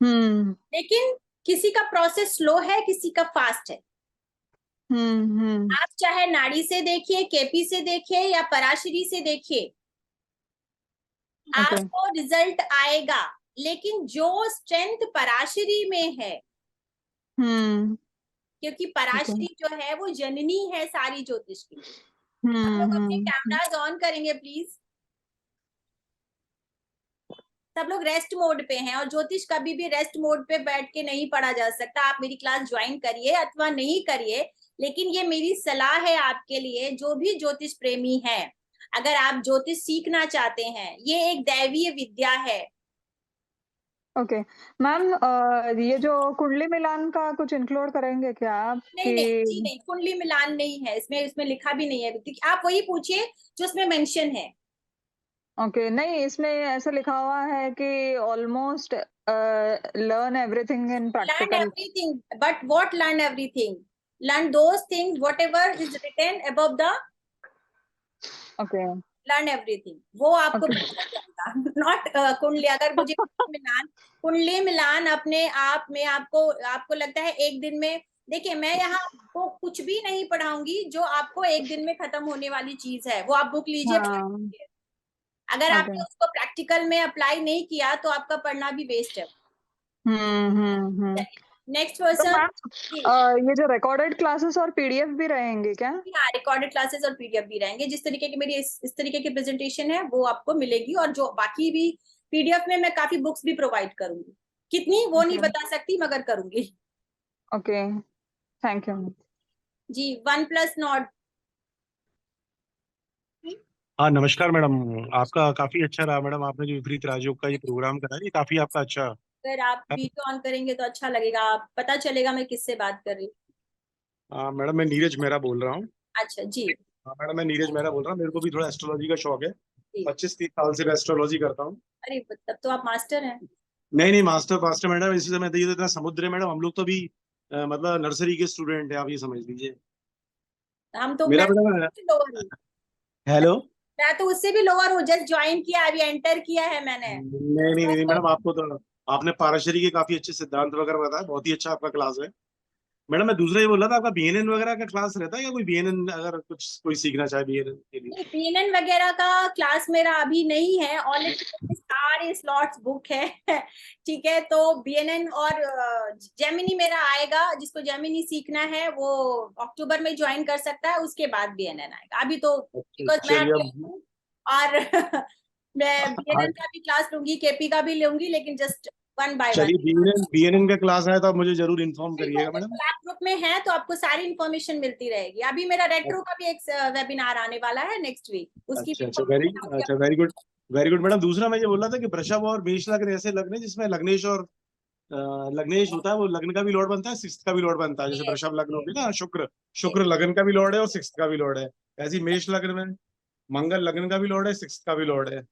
हम्म लेकिन किसी का प्रोसेस स्लो है, किसी का फास्ट है। हम्म आप चाहे नाड़ी से देखिए, केपी से देखिए या पराशरी से देखिए, ओके आपको रिजल्ट आएगा, लेकिन जो स्ट्रेंथ पराशरी में है, हम्म क्योंकि ओके पराशरी जो है वो जननी है सारी ज्योतिष की। आप लोग अपने कैमराज ऑन करेंगे प्लीज। सब लोग रेस्ट मोड पे हैं, और ज्योतिष कभी भी रेस्ट मोड पे बैठ के नहीं पढ़ा जा सकता। आप मेरी क्लास ज्वाइन करिए अथवा नहीं करिए, लेकिन ये मेरी सलाह है आपके लिए, जो भी ज्योतिष प्रेमी है, अगर आप ज्योतिष सीखना चाहते हैं, ये एक दैवीय विद्या है। ओके मैम, ये जो कुंडली मिलान का कुछ इंक्लूड करेंगे क्या आप नहीं नहीं जी कि? नहीं, कुंडली मिलान नहीं है इसमें, इसमें लिखा भी नहीं है। आप वही पूछिए जो उसमें मेंशन है। ओके नहीं, इसमें ऐसा लिखा हुआ है कि almost learn everything in Learn practical. everything, but what learn everything? Learn those things whatever is written above the okay learn everything, वो आपको ओके पता चलेगा। नॉट कुंडली। अगर मुझे कुंडली मिलान अपने आप में आपको लगता है एक दिन में, देखिए मैं यहाँ आपको कुछ भी नहीं पढ़ाऊंगी जो आपको एक दिन में खत्म होने वाली चीज है। वो आप बुक लीजिए, हाँ अगर ओके आपने उसको प्रैक्टिकल में अप्लाई नहीं किया तो आपका पढ़ना भी वेस्ट है। नेक्स्ट तो पर्सन। मैम, ये जो रिकॉर्डेड क्लासेस और पीडीएफ भी रहेंगे क्या? हाँ, रिकॉर्डेड क्लासेस और पीडीएफ भी रहेंगे। जिस तरीके की मेरी इस तरीके की प्रेजेंटेशन है वो आपको मिलेगी, और जो बाकी भी पीडीएफ में मैं काफी बुक्स भी प्रोवाइड करूंगी, कितनी वो नहीं बता सकती मगर करूंगी। Okay thank you. जी, 1+0। हाँ नमस्कार मैडम, आपका काफी अच्छा रहा मैडम। आपने जो विपरीत राजयोग का ये प्रोग्राम कराया, ये काफी आपका अच्छा अगर आप है। वीडियो ऑन करेंगे तो अच्छा लगेगा, पता चलेगा मैं किससे बात कर रही हूँ। मैडम मैं नीरज मेहरा बोल रहा हूँ। अच्छा जी। हाँ मैडम, मैं नीरज मेहरा बोल रहा हूँ। मेरे को भी थोड़ा एस्ट्रोलॉजी का शौक है। जी। 25-30 साल से मैं एस्ट्रोलॉजी करता हूँ। अरे तब तो आप मास्टर हैं। नहीं नहीं, मास्टर मैडम, इसी समय तो ये तो इतना समुद्र है मैडम। हम लोग तो भी मतलब नर्सरी के स्टूडेंट है, आप ये समझ लीजिए। हम तो मेरा मैं बेटा लोअर हूँ, हेलो। मैं तो उससे भी लोअर हूँ, जस्ट ज्वाइन किया, अभी एंटर किया है मैंने। नहीं मैडम, आपको तो आपने पाराशरी के काफी अच्छे सिद्धांत वगैरह बताया, बहुत ही अच्छा आपका क्लास है मैडम। मैं दूसरा ये बोल रहा था, आपका बीएनएन वगैरह का क्लास रहता है या कोई बीएनएन अगर कुछ कोई सीखना चाहे बीएनएन के लिए? पीएनएन वगैरह का क्लास मेरा अभी नहीं है, ऑलरेडी सारे स्लॉट्स बुक है। ठीक है, तो बीएनएन और जेमिनी मेरा आएगा। जिसको जेमिनी सीखना है वो अक्टूबर में ज्वाइन कर सकता है, उसके बाद बीएनएन आएगा। अभी तो बिकॉज मैं चलिए अकेली हूँ, और मैं बीएनएन का भी क्लास लूंगी, केपी का भी लूंगी, लेकिन जस्ट 1 by 1। चलिए, बीएनएन का क्लास आया तो आप मुझे जरूर इन्फॉर्म करिएगा मैडम। आप ग्रुप में है तो आपको सारी इन्फॉर्मेशन मिलती रहेगी। अभी मेरा रेट्रो का भी एक वेबिनार आने वाला है नेक्स्ट वीक, उसकी अच्छा very good. Very good madam. दूसरा मैं ये बोल रहा था कि वृषभ और मेष लग्न ऐसे लग्न है जिसमें लग्नेश और लग्नेश होता है, वो लग्न का भी लॉर्ड बनता है, सिक्स्थ का भी लॉर्ड बनता है। जैसे Yes, वृषभ लग्न हो yes, गया ना, शुक्र yes. शुक्र लग्न का भी लॉर्ड है और सिक्स्थ का भी लॉर्ड है। ऐसे ही मेष लग्न में मंगल लग्न का भी लॉर्ड है, सिक्स्थ का भी लॉर्ड है।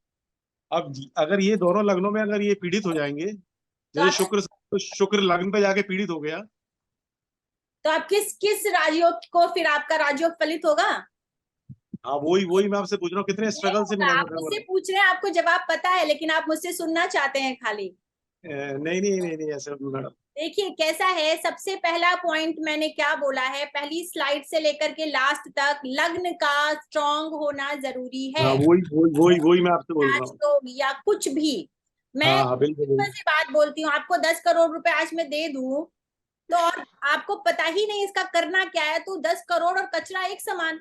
अब अगर ये दोनों लग्नों में अगर ये पीड़ित हो जाएंगे, तो जैसे आप शुक्र लग्न पे जाके पीड़ित हो गया, तो आप किस राजयोग को फिर आपका राजयोग फलित होगा? हाँ वही वही मैं आपसे पूछ रहा हूँ, कितने नहीं स्ट्रगल से होगा। मिलेंगे आप फिर वो मुझसे लोग? पूछ रहे हैं, आपको जवाब पता है, लेकिन आप मुझसे सुनना चाहते हैं खाली। नहीं नहीं नहीं नहीं ऐसे मैडम। देखिए कैसा है, सबसे पहला पॉइंट मैंने क्या बोला है, पहली स्लाइड से लेकर के लास्ट तक लग्न का स्ट्रांग होना जरूरी है। हाँ वही मैं आपसे बोल रहा हूँ। राजयोग या कुछ भी, मैं हाँ हाँ बिल्कुल सिंपल सी बात बोलती हूँ, आपको 10 करोड़ रुपए आज मैं दे दूं तो और आपको पता ही नहीं इसका करना क्या है, तो 10 करोड़ और कचरा एक समान।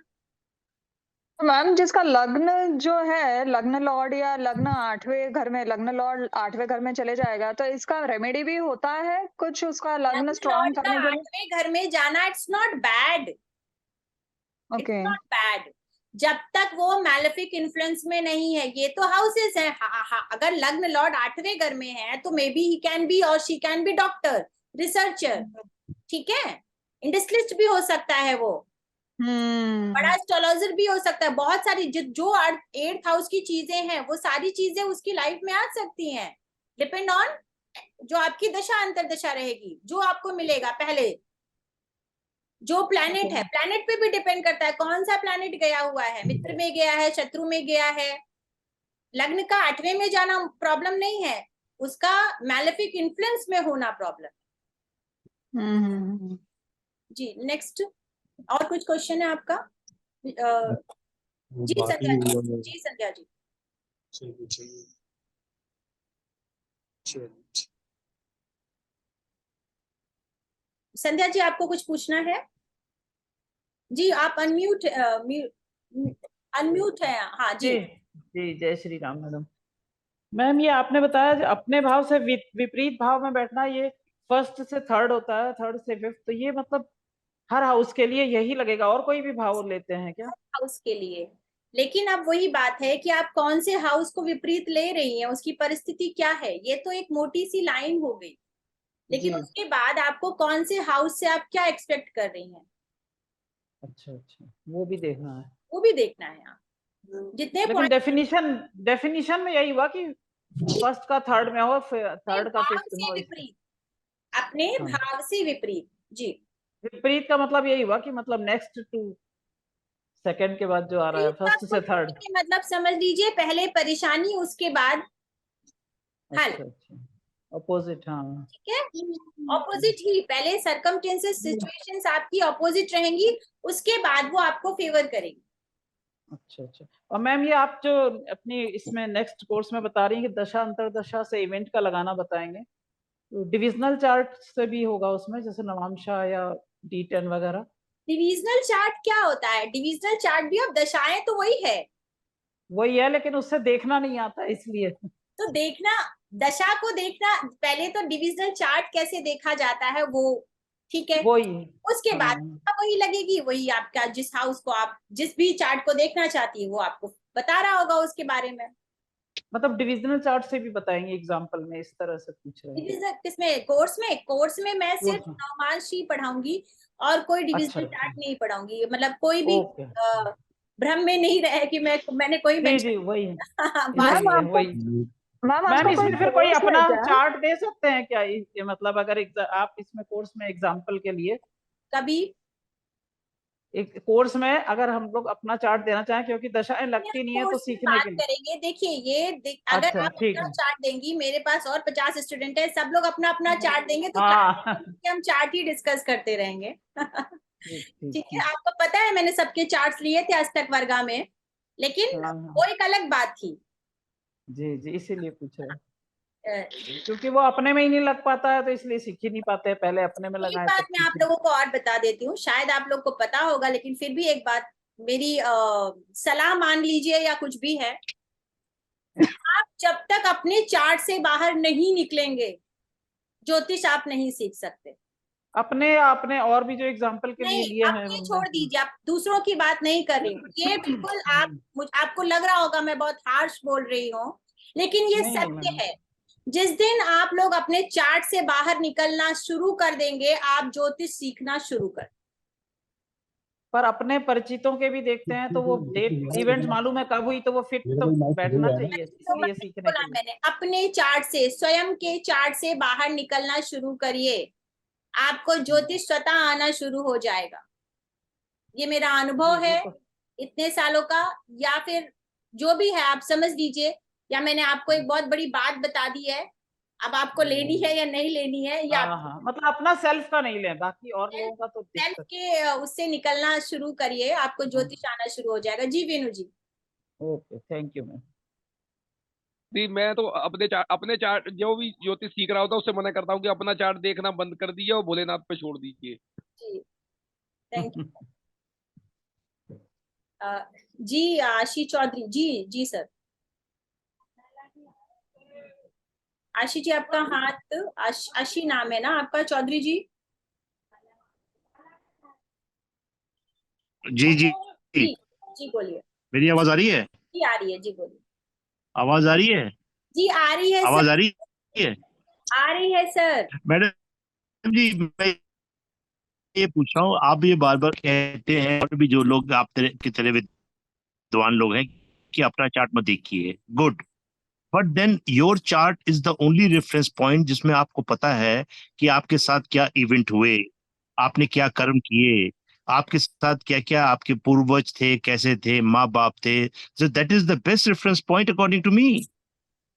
मैम जिसका लग्न जो है, लग्न लॉर्ड या लग्न 8वें घर में, लग्न लॉर्ड 8वें घर में चले जाएगा, तो इसका रेमेडी भी होता है कुछ उसका लग्न लग्न स्ट्रांग लॉर्ड का करने के लिए? 8वें घर में जाना it's not bad, it's okay. Not bad, जब तक वो मैलेफिक इन्फ्लुएंस में नहीं है। ये तो हाउसेस है। अगर लग्न लॉर्ड 8वें घर में है तो maybe he can be और she can be doctor, researcher, ठीक है, इंडस्ट्रिस्ट भी हो सकता है, वो बड़ा एस्ट्रोलॉजर भी हो सकता है। बहुत सारी जो 8th हाउस की चीजें हैं वो सारी चीजें उसकी लाइफ में आ सकती हैं, डिपेंड ऑन जो आपकी दशा अंतर दशा रहेगी, जो आपको मिलेगा। पहले जो प्लैनेट है, प्लैनेट पे भी डिपेंड करता है कौन सा प्लैनेट गया हुआ है, मित्र में गया है, शत्रु में गया है। लग्न का 8वें में जाना प्रॉब्लम नहीं है, उसका मैलेफिक इन्फ्लुएंस में होना प्रॉब्लम। जी नेक्स्ट, और कुछ क्वेश्चन है आपका? जी बाकी संध्या जी, जी संध्या जी। संध्या जी आपको कुछ पूछना है? जी आप अनम्यूट अनम्यूट है। हाँ जी। जी जय श्री राम मैडम। मैम ये आपने बताया अपने भाव से विपरीत भाव में बैठना, ये फर्स्ट से थर्ड होता है, थर्ड से फिफ्थ, तो ये मतलब हर हाउस के लिए यही लगेगा, और कोई भी भाव लेते हैं क्या? हाउस के लिए, लेकिन अब वही बात है कि आप कौन से हाउस को विपरीत ले रही हैं, उसकी परिस्थिति क्या है, ये तो एक मोटी सी लाइन हो गई, लेकिन जी। उसके बाद आपको कौन से हाउस से आप क्या एक्सपेक्ट कर रही हैं, अच्छा वो भी देखना है। वो भी देखना है। आप जितने लेकिन पॉइंट डेफिनेशन में यही हुआ कि फर्स्ट का थर्ड में हो, थर्ड का भाव फिफ्थ में से हो। विपरीत, अपने हाँ। भाव से विपरीत। जी विपरीत का मतलब यही हुआ कि मतलब नेक्स्ट टू सेकंड के बाद जो आ रहा है, फर्स्ट से थर्ड। मतलब समझ लीजिए पहले परेशानी, उसके बाद हल। अच्छा अपोजिट। हाँ ठीक है, ऑपोजिट ही, पहले सरकमस्टेंसेस सिचुएशंस आपकी ऑपोजिट रहेंगी, उसके बाद वो आपको फेवर करेगी। अच्छा। और मैम ये आप जो अपनी इसमें नेक्स्ट कोर्स में बता रही हैं कि दशा अंतरदशा से इवेंट का लगाना बताएंगे, तो डिविजनल चार्ट से भी होगा उसमें, जैसे नवांशा या D10 वगैरह? डिविजनल चार्ट क्या होता है? डिविजनल चार्ट भी, अब दशाएं तो वही है, वही है, लेकिन उससे देखना नहीं आता इसलिए। तो देखना, दशा को देखना, पहले तो डिविजनल चार्ट कैसे देखा जाता है वो, ठीक है, वही। उसके बाद हाँ। वही लगेगी, वही आपका जिस हाउस को आप जिस भी चार्ट को देखना चाहती है वो आपको बता रहा होगा उसके बारे में। मतलब डिविजनल चार्ट से भी बताएंगे एग्जांपल में, इस तरह से पूछ रहे हैं? डिविजन किसमें? कोर्स में मैं सिर्फ नवमांश ही पढ़ाऊंगी और कोई डिविजनल चार्ट नहीं पढ़ाऊंगी, मतलब कोई भी ओके। भ्रम में नहीं रहे कि मैंने कोई जी वही बात इसलिए वही। मैम मैम आपको इसमें कोई फिर कोई कोर्स है अपना क्या? चार्ट दे सकते हैं क्या? मतलब अगर आप इसमें कोर्स में एग्जांपल के लिए, कभी एक कोर्स में अगर हम लोग अपना चार्ट देना चाहें, क्योंकि दशाएं लगती नहीं है तो कोर्स में सीखने बात के लिए। करेंगे। देखिए ये अगर अच्छा आप ठीक अपना है। चार्ट देंगी, मेरे पास और 50 स्टूडेंट है, सब लोग अपना अपना चार्ट देंगे तो हाँ हम चार्ट ही डिस्कस करते रहेंगे। ठीक है, ठीक। आपको पता है मैंने सबके चार्ट्स लिए थे अष्टक वर्गा में, लेकिन हाँ वो एक अलग बात थी। जी इसीलिए पूछ रहे हैं, अ, क्योंकि वो अपने में ही नहीं लग पाता है तो इसलिए सीख ही नहीं पाते हैं, पहले अपने में एक लगाए बात तब मैं आप सीखे। लोगों को और बता देती हूँ, शायद आप लोग को पता होगा, लेकिन फिर भी एक बात मेरी सलाह मान लीजिए या कुछ भी है, आप जब तक अपने चार्ट से बाहर नहीं निकलेंगे ज्योतिष आप नहीं सीख सकते। अपने आपने और भी जो एग्जांपल के लिए नहीं, लिए हैं अपने छोड़ दीजिए, आप दूसरों की बात नहीं कर रही हूँ। ये बिल्कुल आपको लग रहा होगा मैं बहुत हार्श बोल रही हूँ, लेकिन ये नहीं सत्य मैडम, है। जिस दिन आप लोग अपने चार्ट से बाहर निकलना शुरू कर देंगे, आप ज्योतिष सीखना शुरू कर। पर अपने परिचितों के भी देखते हैं तो वो डेट इवेंट्स मालूम है कब हुई, तो वो फिट तो बैठना चाहिए इसलिए सीखने बोला के लिए। मैंने, अपने चार्ट से, स्वयं के चार्ट से बाहर निकलना शुरू करिए, आपको ज्योतिष स्वतः आना शुरू हो जाएगा। ये मेरा अनुभव जी, है वो तो इतने सालों का, या फिर जो भी है आप समझ लीजिए, या मैंने आपको एक बहुत बड़ी बात बता दी है, अब आपको लेनी है या नहीं लेनी है, या हाँ हाँ, मतलब अपना सेल्फ का नहीं लें, बाकी और लोगों का तो सेल्फ दिक्कत। के उससे निकलना शुरू करिए, आपको ज्योतिष आना शुरू हो जाएगा। जी Venu ji. Okay, thank you ma'am. नहीं, मैं तो अपने चार्ट जो भी ज्योतिष सीख रहा होता है उससे मना करता हूँ कि अपना चार्ट देखना बंद कर दीजिए और भोलेनाथ पे छोड़ दीजिए। जी थैंक यू। जी आशीष चौधरी जी। जी सर। आशी जी आपका हाथ, आशी नाम है ना आपका, चौधरी जी? जी जी जी, जी जी बोलिए। मेरी आवाज आ रही है? जी आ रही है, जी बोलिए। आवाज आ रही है? जी आ रही है आवाज सर। आ रही है? आ रही है सर। मैडम जी, मैं ये पूछ रहा हूँ, आप ये बार बार कहते हैं और भी जो लोग आप की तरह विद्वान लोग हैं कि अपना चार्ट मत देखिए, good, but then your chart is the only reference point जिसमें आपको पता है कि आपके साथ क्या इवेंट हुए, आपने क्या कर्म किए, आपके साथ क्या क्या आपके पूर्वज थे, कैसे थे, माँ बाप थे, so that is the best reference point according to me.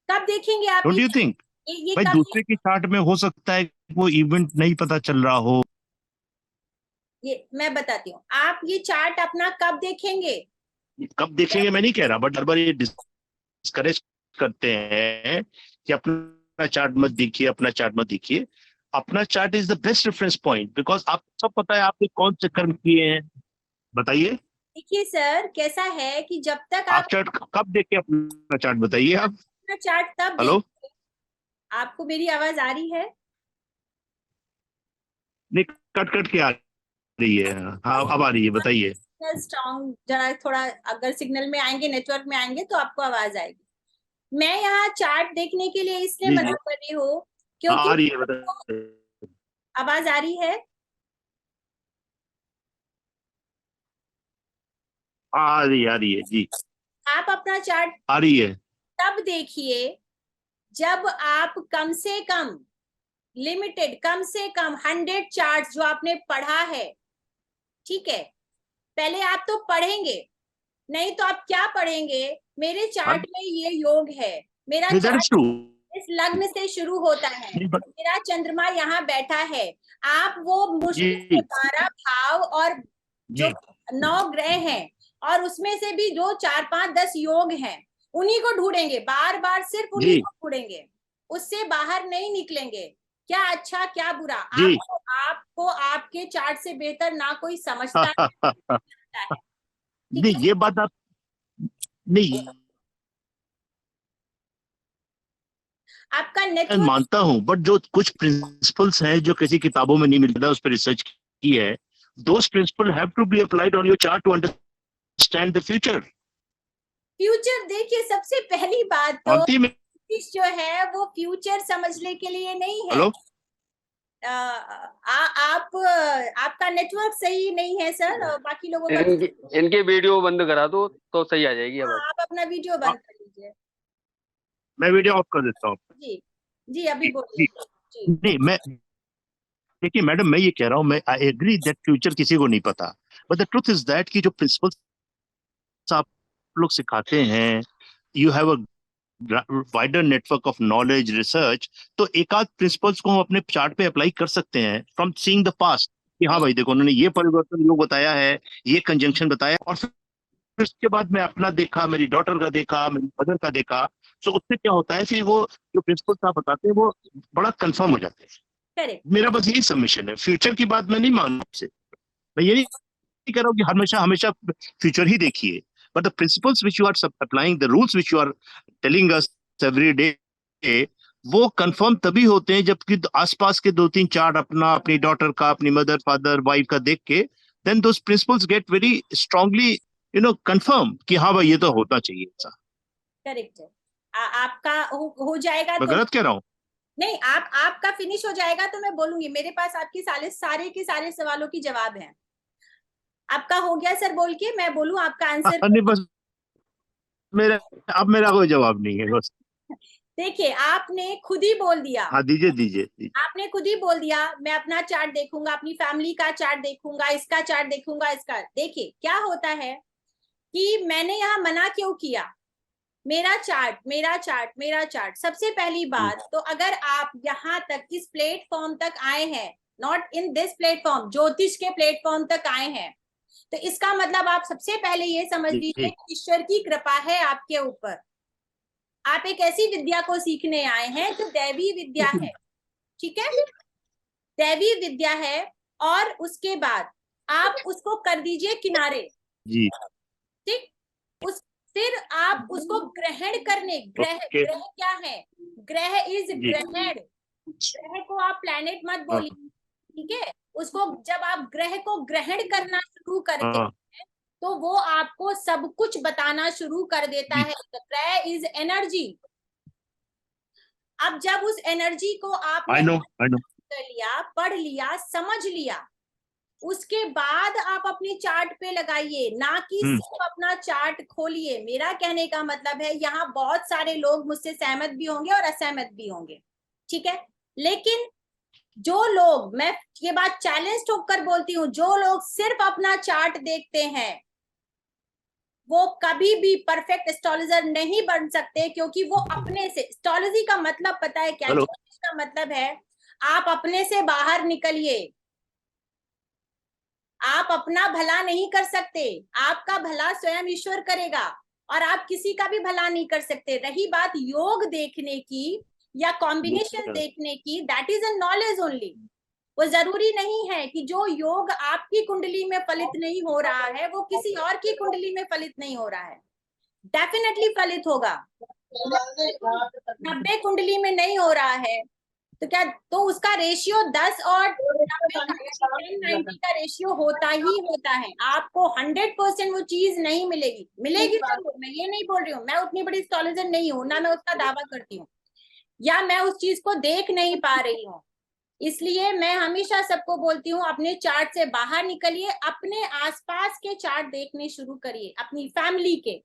कब देखेंगे आप डोंट यू थिंक? ये भाई कब? दूसरे के चार्ट में हो सकता है वो इवेंट नहीं पता चल रहा हो। ये मैं बताती हूँ, आप ये चार्ट अपना कब देखेंगे? कब देखेंगे मैं नहीं कह रहा, बट हर बार ये डिस्करेज करते हैं कि अपना चार्ट मत देखिए, अपना चार्ट मत देखिए। अपना chart is the best reference point because आपको सब पता है आपने कौन से कर्म किए हैं। बताइए देखिए सर, कैसा है कि जब तक आप आप चार्ट कब देखे, अपना चार्ट बताइए आप। अपना चार्ट तब हेलो, देखेंगे। आपको मेरी आवाज आ रही है? नहीं कट कट के आ रही है। हाँ अब आ रही है, बताइए। स्ट्रॉन्ग जरा थोड़ा, अगर सिग्नल में आएंगे, नेटवर्क में आएंगे तो आपको आवाज आएगी। मैं यहाँ चार्ट देखने के लिए इसलिए जी मना जी, कर रही हूँ हाँ क्योंकि आ रही है, बताइए। आवाज आ रही है। आ रही है, आ रही है जी, आप अपना चार्ट आ रही है। तब देखिए जब आप कम से कम लिमिटेड, कम से कम 100 चार्ट जो आपने पढ़ा है, ठीक है, पहले आप तो पढ़ेंगे, नहीं तो आप क्या पढ़ेंगे? मेरे चार्ट में ये योग है, मेरा दैट इज ट्रू। चार्ट इस लग्न से शुरू होता है, मेरा चंद्रमा यहाँ बैठा है। आप वो मुश्किल से जी 12 भाव और जो जी 9 ग्रह हैं, और उसमें से भी जो 4 5 10 योग हैं, उन्हीं को ढूंढेंगे, बार बार सिर्फ उन्हीं जी को ढूंढेंगे, उससे बाहर नहीं निकलेंगे। क्या अच्छा क्या बुरा, जी आपको आपके चार्ट से बेहतर ना कोई समझता है, ठीक नहीं है? ये बात आप नहीं, आपका मैं नेटवर्क, मानता हूं, बट जो कुछ प्रिंसिपल्स हैं जो किसी किताबों में नहीं मिलता, उस पर रिसर्च की है, those principle have to be applied on your chart to understand the future. Future देखिए, सबसे पहली बात तो मानती है जो है वो फ्यूचर समझने के लिए नहीं है। हेलो, आपका नेटवर्क सही नहीं है सर, और बाकी लोगों का इनके वीडियो बंद करा दो तो सही आ जाएगी आवाज। आप अपना वीडियो बंद कर लीजिए। मैं वीडियो ऑफ कर देता हूँ। जी जी अभी जी बोलिए। जी नहीं, मैं देखिए मैडम, मैं ये कह रहा हूँ, मैं आई एग्री दैट फ्यूचर किसी को नहीं पता, but the truth is that कि जो प्रिंसिपल्स आप लोग सिखाते हैं, you have a wider network of knowledge research, तो एक आध प्रिंसिपल्स को हम अपने चार्ट पे अप्लाई कर सकते हैं फ्रॉम सीइंग द पास्ट कि हाँ भाई देखो उन्होंने ये परिवर्तन योग बताया है, ये कंजंक्शन बताया, और फिर उसके बाद मैं अपना देखा, मेरी डॉटर का देखा, मेरी मदर का देखा, तो उससे क्या होता है कि वो जो प्रिंसिपल्स आप बताते हैं वो बड़ा कंफर्म हो जाते हैं। करेक्ट। मेरा बस यही सबमिशन है, फ्यूचर की बात मैं नहीं मानूं आपसे, मैं ये नहीं कह रहा हूँ कि हमेशा हमेशा फ्यूचर ही देखिए, but the principles which you are applying, the rules which you are telling us every day, वो कंफर्म तभी होते हैं जबकि आसपास के 2-3 चार्ट अपना, अपनी डॉटर का, अपनी मदर फादर वाइफ का देख के then those principles get very strongly confirm कि हाँ भाई ये तो होता चाहिए ऐसा। करेक्ट है। आपका हो जाएगा मैं तो गलत कह रहा हूँ? नहीं, आपका फिनिश हो जाएगा तो मैं बोलूंगी। मेरे पास आपकी सारे के सारे सवालों की जवाब है। आपका हो गया सर बोल के मैं बोलूं आपका आंसर? नहीं बस अब मेरा कोई जवाब नहीं है बस। देखिए, आपने खुद ही बोल दिया। हाँ दीजिए दीजिए दीजिए। आपने खुद ही बोल दिया मैं अपना चार्ट देखूंगा, अपनी फैमिली का चार्ट देखूंगा, इसका चार्ट देखूंगा, इसका। देखिए क्या होता है कि मैंने यहाँ मना क्यों किया, मेरा चार्ट मेरा चार्ट मेरा चार्ट। सबसे पहली बात तो अगर आप यहाँ तक इस प्लेटफॉर्म तक आए हैं, नॉट इन दिस प्लेटफॉर्म, ज्योतिष के प्लेटफॉर्म तक आए हैं, तो इसका मतलब आप सबसे पहले ये समझ लीजिए कि ईश्वर की कृपा है आपके ऊपर। आप एक ऐसी विद्या को सीखने आए हैं जो दैवी विद्या है, ठीक है, दैवी विद्या है। और उसके बाद आप उसको कर दीजिए किनारे, जी ठीक। फिर आप उसको ग्रहण करने, ग्रह Okay. ग्रह क्या है, ग्रह इज जी। ग्रहण। ग्रह को आप प्लैनेट मत बोलिए, ठीक है। उसको जब आप ग्रह को ग्रहण करना शुरू करते हाँ हैं तो वो आपको सब कुछ बताना शुरू कर देता जी। है। ग्रह इज एनर्जी। अब जब उस एनर्जी को आपने आई नो कर लिया, पढ़ लिया, समझ लिया, उसके बाद आप अपनी चार्ट पे लगाइए, ना कि सिर्फ अपना चार्ट खोलिए। मेरा कहने का मतलब है यहाँ बहुत सारे लोग मुझसे सहमत भी होंगे और असहमत भी होंगे, ठीक है। लेकिन जो लोग, मैं ये बात चैलेंज ठोककर बोलती हूँ, जो लोग सिर्फ अपना चार्ट देखते हैं वो कभी भी परफेक्ट एस्ट्रोलॉजर नहीं बन सकते, क्योंकि वो अपने से, एस्ट्रोलॉजी का मतलब पता है क्या, हेलो। ज्योतिष का मतलब है आप अपने से बाहर निकलिए। आप अपना भला नहीं कर सकते, आपका भला स्वयं ईश्वर करेगा, और आप किसी का भी भला नहीं कर सकते। रही बात योग देखने की या कॉम्बिनेशन देखने की, that is a knowledge only. वो जरूरी नहीं है कि जो योग आपकी कुंडली में फलित नहीं हो रहा है वो किसी और की कुंडली में फलित नहीं हो रहा है। डेफिनेटली फलित होगा। 90 कुंडली में नहीं हो रहा है तो क्या, तो उसका रेशियो 10 और 90 का 10-90 का रेशियो होता ही होता है। आपको 100% वो चीज नहीं मिलेगी, मिलेगी जरूर, मैं ये नहीं बोल रही हूँ। मैं उतनी बड़ी एस्ट्रोलॉजर नहीं हूँ, ना मैं उसका दावा करती हूँ, या मैं उस चीज को देख नहीं पा रही हूँ। इसलिए मैं हमेशा सबको बोलती हूँ अपने चार्ट से बाहर निकलिए, अपने आसपास के चार्ट देखने शुरू करिए, अपनी फैमिली के।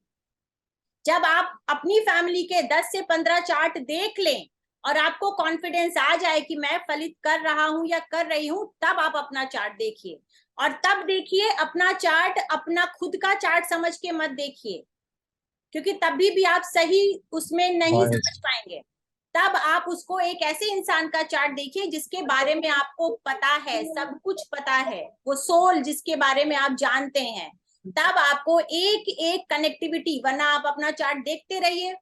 जब आप अपनी फैमिली के 10 से 15 चार्ट देख लें और आपको कॉन्फिडेंस आ जाए कि मैं फलित कर रहा हूं या कर रही हूं, तब आप अपना चार्ट देखिए। और तब देखिए अपना चार्ट अपना खुद का चार्ट समझ के मत देखिए, क्योंकि तभी भी आप सही उसमें नहीं समझ पाएंगे। तब आप उसको एक ऐसे इंसान का चार्ट देखिए जिसके बारे में आपको पता है, सब कुछ पता है, वो सोल जिसके बारे में आप जानते हैं। तब आपको एक एक कनेक्टिविटी, वरना आप अपना चार्ट देखते रहिए,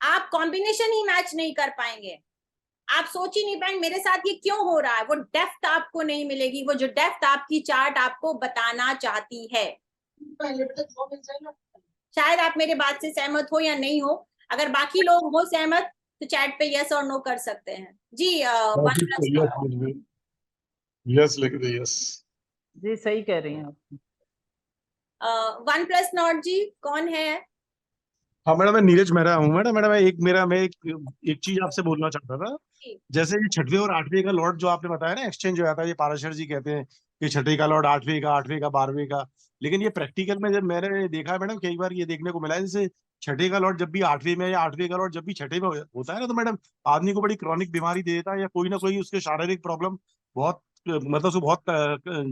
आप कॉम्बिनेशन ही मैच नहीं कर पाएंगे। आप सोच ही नहीं पाएंगे मेरे साथ ये क्यों हो रहा है। वो डेप्थ आपको नहीं मिलेगी, वो जो डेप्थ आपकी चार्ट आपको बताना चाहती है। शायद आप मेरे बात से सहमत हो या नहीं हो। अगर बाकी लोग हो सहमत तो चैट पे यस और नो कर सकते हैं। जी यस लिख दे, यस। जी सही कह रही हैं आप। 1+ नॉट जी कौन है? हाँ मैडम, मैं नीरज मेहरा हूँ। मैं एक चीज आपसे बोलना चाहता था। जैसे ये 6वें और 8वें का लॉर्ड जो आपने बताया ना, एक्सचेंज हो जाता है, ये पाराशर जी कहते हैं कि 6वें का लॉर्ड 8वें का, 8वें का 12वें का। लेकिन ये प्रैक्टिकल में जब मैंने देखा है मैडम, कई बार ये देखने को मिला है, जैसे 6वें का लॉर्ड जब भी 8वें में, या 8वें का लॉर्ड जब भी 6वें में होता है ना, तो मैडम आदमी को बड़ी क्रॉनिक बीमारी दे देता है, या कोई ना कोई उसके शारीरिक प्रॉब्लम बहुत, मतलब उसको बहुत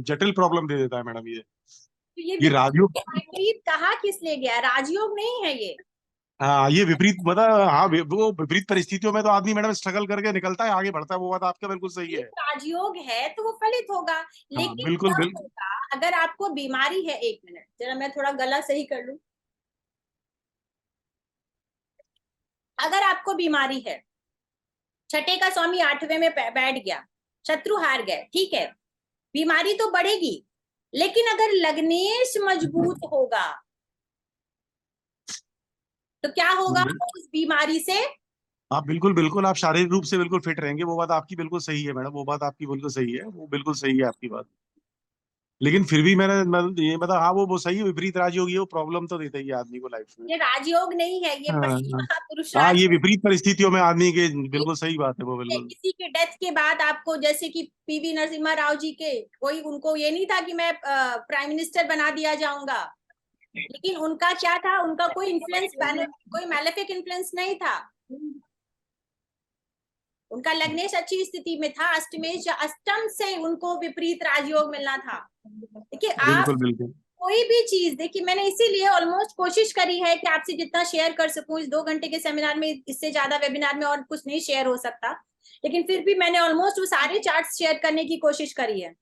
जटिल प्रॉब्लम दे देता है मैडम। तो ये राजयोग, विपरीत कहा किस ले गया? राजयोग नहीं है ये। हाँ ये विपरीत, मतलब हाँ वो विपरीत परिस्थितियों में तो आदमी मैडम स्ट्रगल करके निकलता है, आगे बढ़ता है। वो बात आपका बिल्कुल सही है। राजयोग है तो वो फलित होगा। लेकिन बिल्कुल क्या बिल्कुल। होगा अगर आपको बीमारी है? 1 मिनट जरा मैं थोड़ा गला सही कर लूं। अगर आपको बीमारी है, 6 का स्वामी 8वें में बैठ गया, शत्रु हार गए, ठीक है, बीमारी तो बढ़ेगी। लेकिन अगर लग्नेश मजबूत होगा तो क्या होगा? उस बीमारी से आप बिल्कुल बिल्कुल आप शारीरिक रूप से बिल्कुल फिट रहेंगे, वो बात आपकी बिल्कुल सही है मैडम, वो बात आपकी बिल्कुल सही है, वो बिल्कुल सही है आपकी बात। लेकिन फिर भी ये मतलब हाँ वो सही है, विपरीत राजयोग ये वो प्रॉब्लम तो देता ही है आदमी को लाइफ में। ये राजयोग नहीं है, ये हाँ पति हाँ। महापुरुष हाँ, ये राजयोग। विपरीत परिस्थितियों में आदमी के बिल्कुल सही बात है वो बिल्कुल। किसी के डेथ के बाद आपको, जैसे कि पीवी नरसिम्हा राव जी के, कोई उनको ये नहीं था कि मैं प्राइम मिनिस्टर बना दिया जाऊंगा, लेकिन उनका क्या था, उनका कोई इन्फ्लुएंस, कोई मैलेफिक इन्फ्लुएंस नहीं था। उनका लग्नेश अच्छी स्थिति में था, अष्टमेश या अष्टम से उनको विपरीत राजयोग मिलना था। देखिए आप बिल्कुल बिल्कुल कोई भी चीज, देखिए मैंने इसीलिए ऑलमोस्ट कोशिश करी है कि आपसे जितना शेयर कर सकूं इस 2 घंटे के सेमिनार में, इससे ज्यादा वेबिनार में और कुछ नहीं शेयर हो सकता, लेकिन फिर भी मैंने ऑलमोस्ट वो सारे चार्ट्स शेयर करने की कोशिश करी है।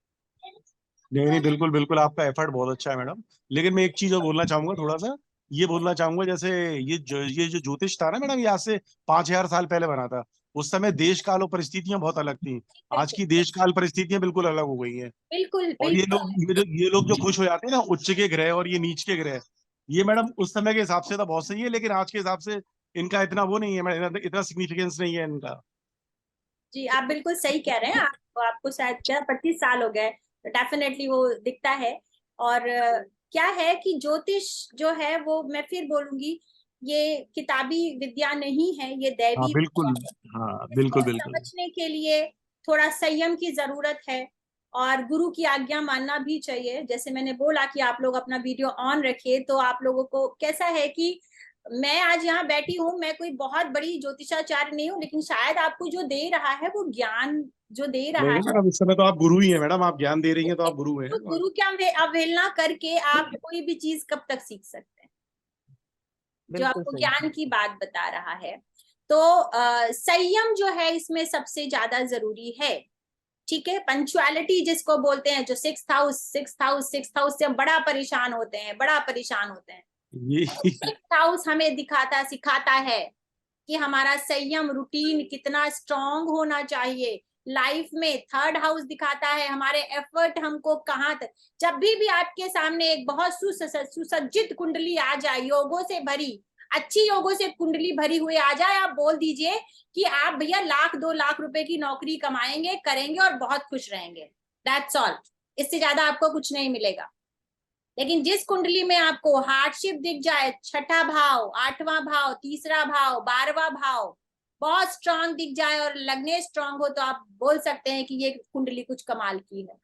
नहीं नहीं बिल्कुल बिल्कुल आपका एफर्ट बहुत अच्छा है मैडम। लेकिन मैं एक चीज और बोलना चाहूंगा थोड़ा सा, ये बोलना चाहूंगा जैसे ये जो ज्योतिष था ना मैडम, ये आज से 5,000 साल पहले बना था। उस समय देश काल और परिस्थितियां बहुत अलग थी। आज की देश काल परिस्थितियां बिल्कुल अलग हो गई हैं। बिल्कुल और बिल्कुल। ये लोग जो खुश हो जाते हैं ना उच्च के ग्रह और ये नीच के ग्रह, ये मैडम उस समय के हिसाब से तो बहुत सही है, लेकिन आज के हिसाब से इनका इतना वो नहीं है मैडम, इतना सिग्निफिकेंस नहीं है इनका। जी आप बिल्कुल सही कह रहे हैं, आपको शायद क्या 25 साल हो गए, तो डेफिनेटली वो दिखता है। और क्या है कि ज्योतिष जो है वो, मैं फिर बोलूंगी, ये किताबी विद्या नहीं है, ये हाँ दैवी बिल्कुल। विद्या है। हाँ इसको बिल्कुल बिल्कुल। समझने के लिए थोड़ा संयम की जरूरत है, और गुरु की आज्ञा मानना भी चाहिए। जैसे मैंने बोला कि आप लोग अपना वीडियो ऑन रखिए, तो आप लोगों को कैसा है कि मैं आज यहाँ बैठी हूँ, मैं कोई बहुत बड़ी ज्योतिषाचार्य नहीं हूँ, लेकिन शायद आपको जो दे रहा है वो ज्ञान जो दे रहा नहीं है, नहीं मैडम, इस समय तो आप गुरु ही हैं मैडम, आप ज्ञान दे रही हैं तो आप गुरु हैं। तो गुरु की अवहेलना करके आप कोई भी चीज कब तक सीख सकते हैं जो बिल्कुल आपको सही। ज्ञान की बात बता रहा है। तो संयम जो है इसमें सबसे ज्यादा जरूरी है। ठीक है, पंचुअलिटी जिसको बोलते हैं, जो सिक्स हाउस से हम बड़ा परेशान होते हैं, बड़ा परेशान होते हैं। ये सिक्स हाउस हमें सिखाता है कि हमारा संयम रूटीन कितना स्ट्रांग होना चाहिए लाइफ में। थर्ड हाउस दिखाता है हमारे एफर्ट हमको कहाँ तक। जब भी आपके सामने एक बहुत सुसज्जित कुंडली आ जाए, योगों से भरी, अच्छी योगों से कुंडली भरी हुई आ जाए, आप बोल दीजिए कि आप भैया 1,00,000-2,00,000 रुपए की नौकरी कमाएंगे, करेंगे और बहुत खुश रहेंगे। दैट्स ऑल, इससे ज्यादा आपको कुछ नहीं मिलेगा। लेकिन जिस कुंडली में आपको हार्डशिप दिख जाए, 6ठा भाव, 8वां भाव, 3रा भाव, 12वां भाव बहुत स्ट्रांग दिख जाए और लगने स्ट्रांग हो, तो आप बोल सकते हैं कि ये कुंडली कुछ कमाल की है।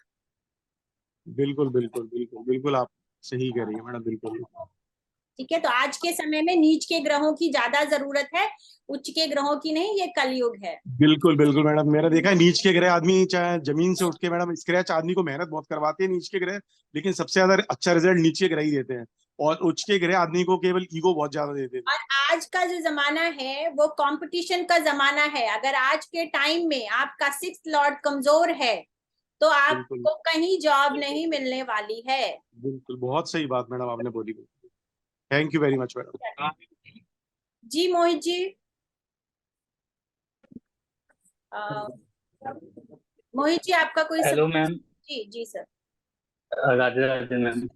बिल्कुल बिल्कुल बिल्कुल बिल्कुल आप सही कह रही है मैडम, बिल्कुल। ठीक है, तो आज के समय में नीच के ग्रहों की ज्यादा जरूरत है, उच्च के ग्रहों की नहीं, ये कलयुग है। बिल्कुल बिल्कुल मैडम, मैंने देखा है नीच के ग्रह आदमी चाहे जमीन से उठ के मैडम स्क्रैच आदमी को मेहनत बहुत करवाते हैं नीच के ग्रह, लेकिन सबसे ज्यादा अच्छा रिजल्ट नीचे के ग्रह ही देते हैं। और उच्च के ग्रह आदमी को केवल ईगो बहुत ज्यादा देते हैं। और आज का जो जमाना है वो कंपटीशन का जमाना है। अगर आज के टाइम में आपका 6th लॉर्ड कमजोर है तो बिल्कुल आपको कहीं जॉब नहीं मिलने वाली है। बिल्कुल, बहुत सही बात मैडम आपने बोली। Thank you very much madam. जी मोहित जी, अ, मोहित जी आपका कोई हेलो सवाल? मैम। जी जी sir. Radhe Radhe ma'am.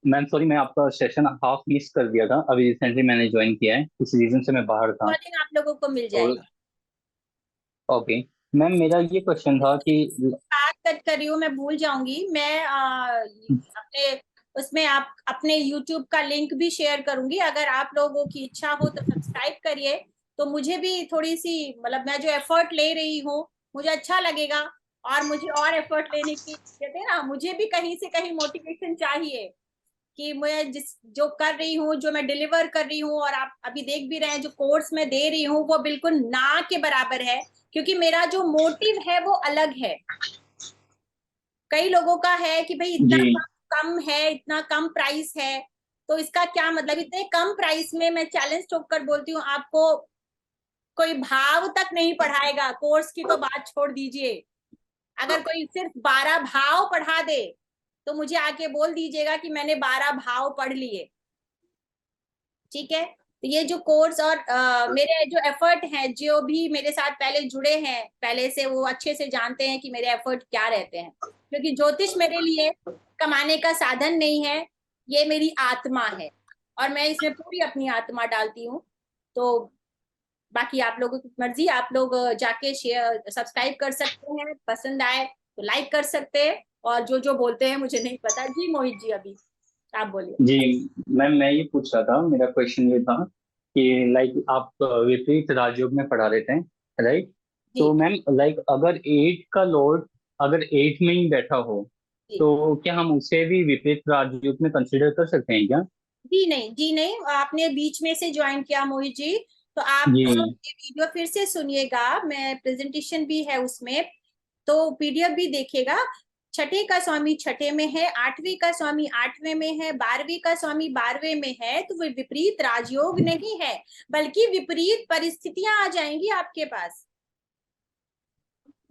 Ma'am sorry, मैं आपका सेशन हाफ मिस कर दिया था, अभी रिसेंटली मैंने ज्वाइन किया है, इस रीजन से मैं बाहर था। रिकॉर्डिंग आप लोगों को मिल और जाएगी। ओके मैम, मेरा ये क्वेश्चन था कि बात कट कर रही हूँ, मैं भूल जाऊंगी। मैं अपने उसमें आप अपने YouTube का लिंक भी शेयर करूंगी, अगर आप लोगों की इच्छा हो तो सब्सक्राइब करिए, तो मुझे भी थोड़ी सी, मतलब मैं जो एफर्ट ले रही हूँ मुझे अच्छा लगेगा, और मुझे और एफर्ट लेने की, कहते हैं ना, मुझे भी कहीं से कहीं मोटिवेशन चाहिए कि मैं जिस जो कर रही हूँ, जो मैं डिलीवर कर रही हूँ, और आप अभी देख भी रहे हैं जो कोर्स में दे रही हूँ वो बिल्कुल ना के बराबर है, क्योंकि मेरा जो मोटिव है वो अलग है। कई लोगों का है कि भाई इतना जी कम है, इतना कम प्राइस है, तो इसका क्या मतलब, इतने कम प्राइस में मैं चैलेंज ठोक कर बोलती हूँ, आपको कोई भाव तक नहीं पढ़ाएगा, कोर्स की तो बात छोड़ दीजिए। अगर कोई सिर्फ 12 भाव पढ़ा दे तो मुझे आके बोल दीजिएगा कि मैंने 12 भाव पढ़ लिए। ठीक है, तो ये जो कोर्स और मेरे जो एफर्ट हैं, जो भी मेरे साथ पहले जुड़े हैं पहले से, वो अच्छे से जानते हैं कि मेरे एफर्ट क्या रहते हैं, क्योंकि ज्योतिष मेरे लिए कमाने का साधन नहीं है, ये मेरी आत्मा है और मैं इसमें पूरी अपनी आत्मा डालती हूँ। तो बाकी आप लोगों की मर्जी, आप लोग जाके शेयर सब्सक्राइब कर सकते हैं, पसंद आए तो लाइक कर सकते हैं, और जो जो बोलते हैं मुझे नहीं पता। जी मोहित जी अभी आप बोलिए। जी मैम, मैं ये पूछ रहा था, मेरा क्वेश्चन ये था कि लाइक आप विपरीत राजयोग में पढ़ा रहे थे, राइट? जी तो मैम लाइक अगर 8 का लॉर्ड अगर 8 में ही बैठा हो, जी तो क्या हम उसे भी विपरीत राजयोग में कंसिडर कर सकते हैं क्या? जी नहीं, जी नहीं, आपने बीच में से ज्वाइन किया मोहित जी, तो आप जी ये वीडियो फिर से सुनिएगा, मैं प्रेजेंटेशन भी है उसमें, तो पीडीएफ भी देखिएगा। छठे का स्वामी छठे में है, आठवीं का स्वामी आठवें में है, 12वीं का स्वामी 12वें में है, तो वो विपरीत राजयोग नहीं है, बल्कि विपरीत परिस्थितियां आ जाएंगी आपके पास।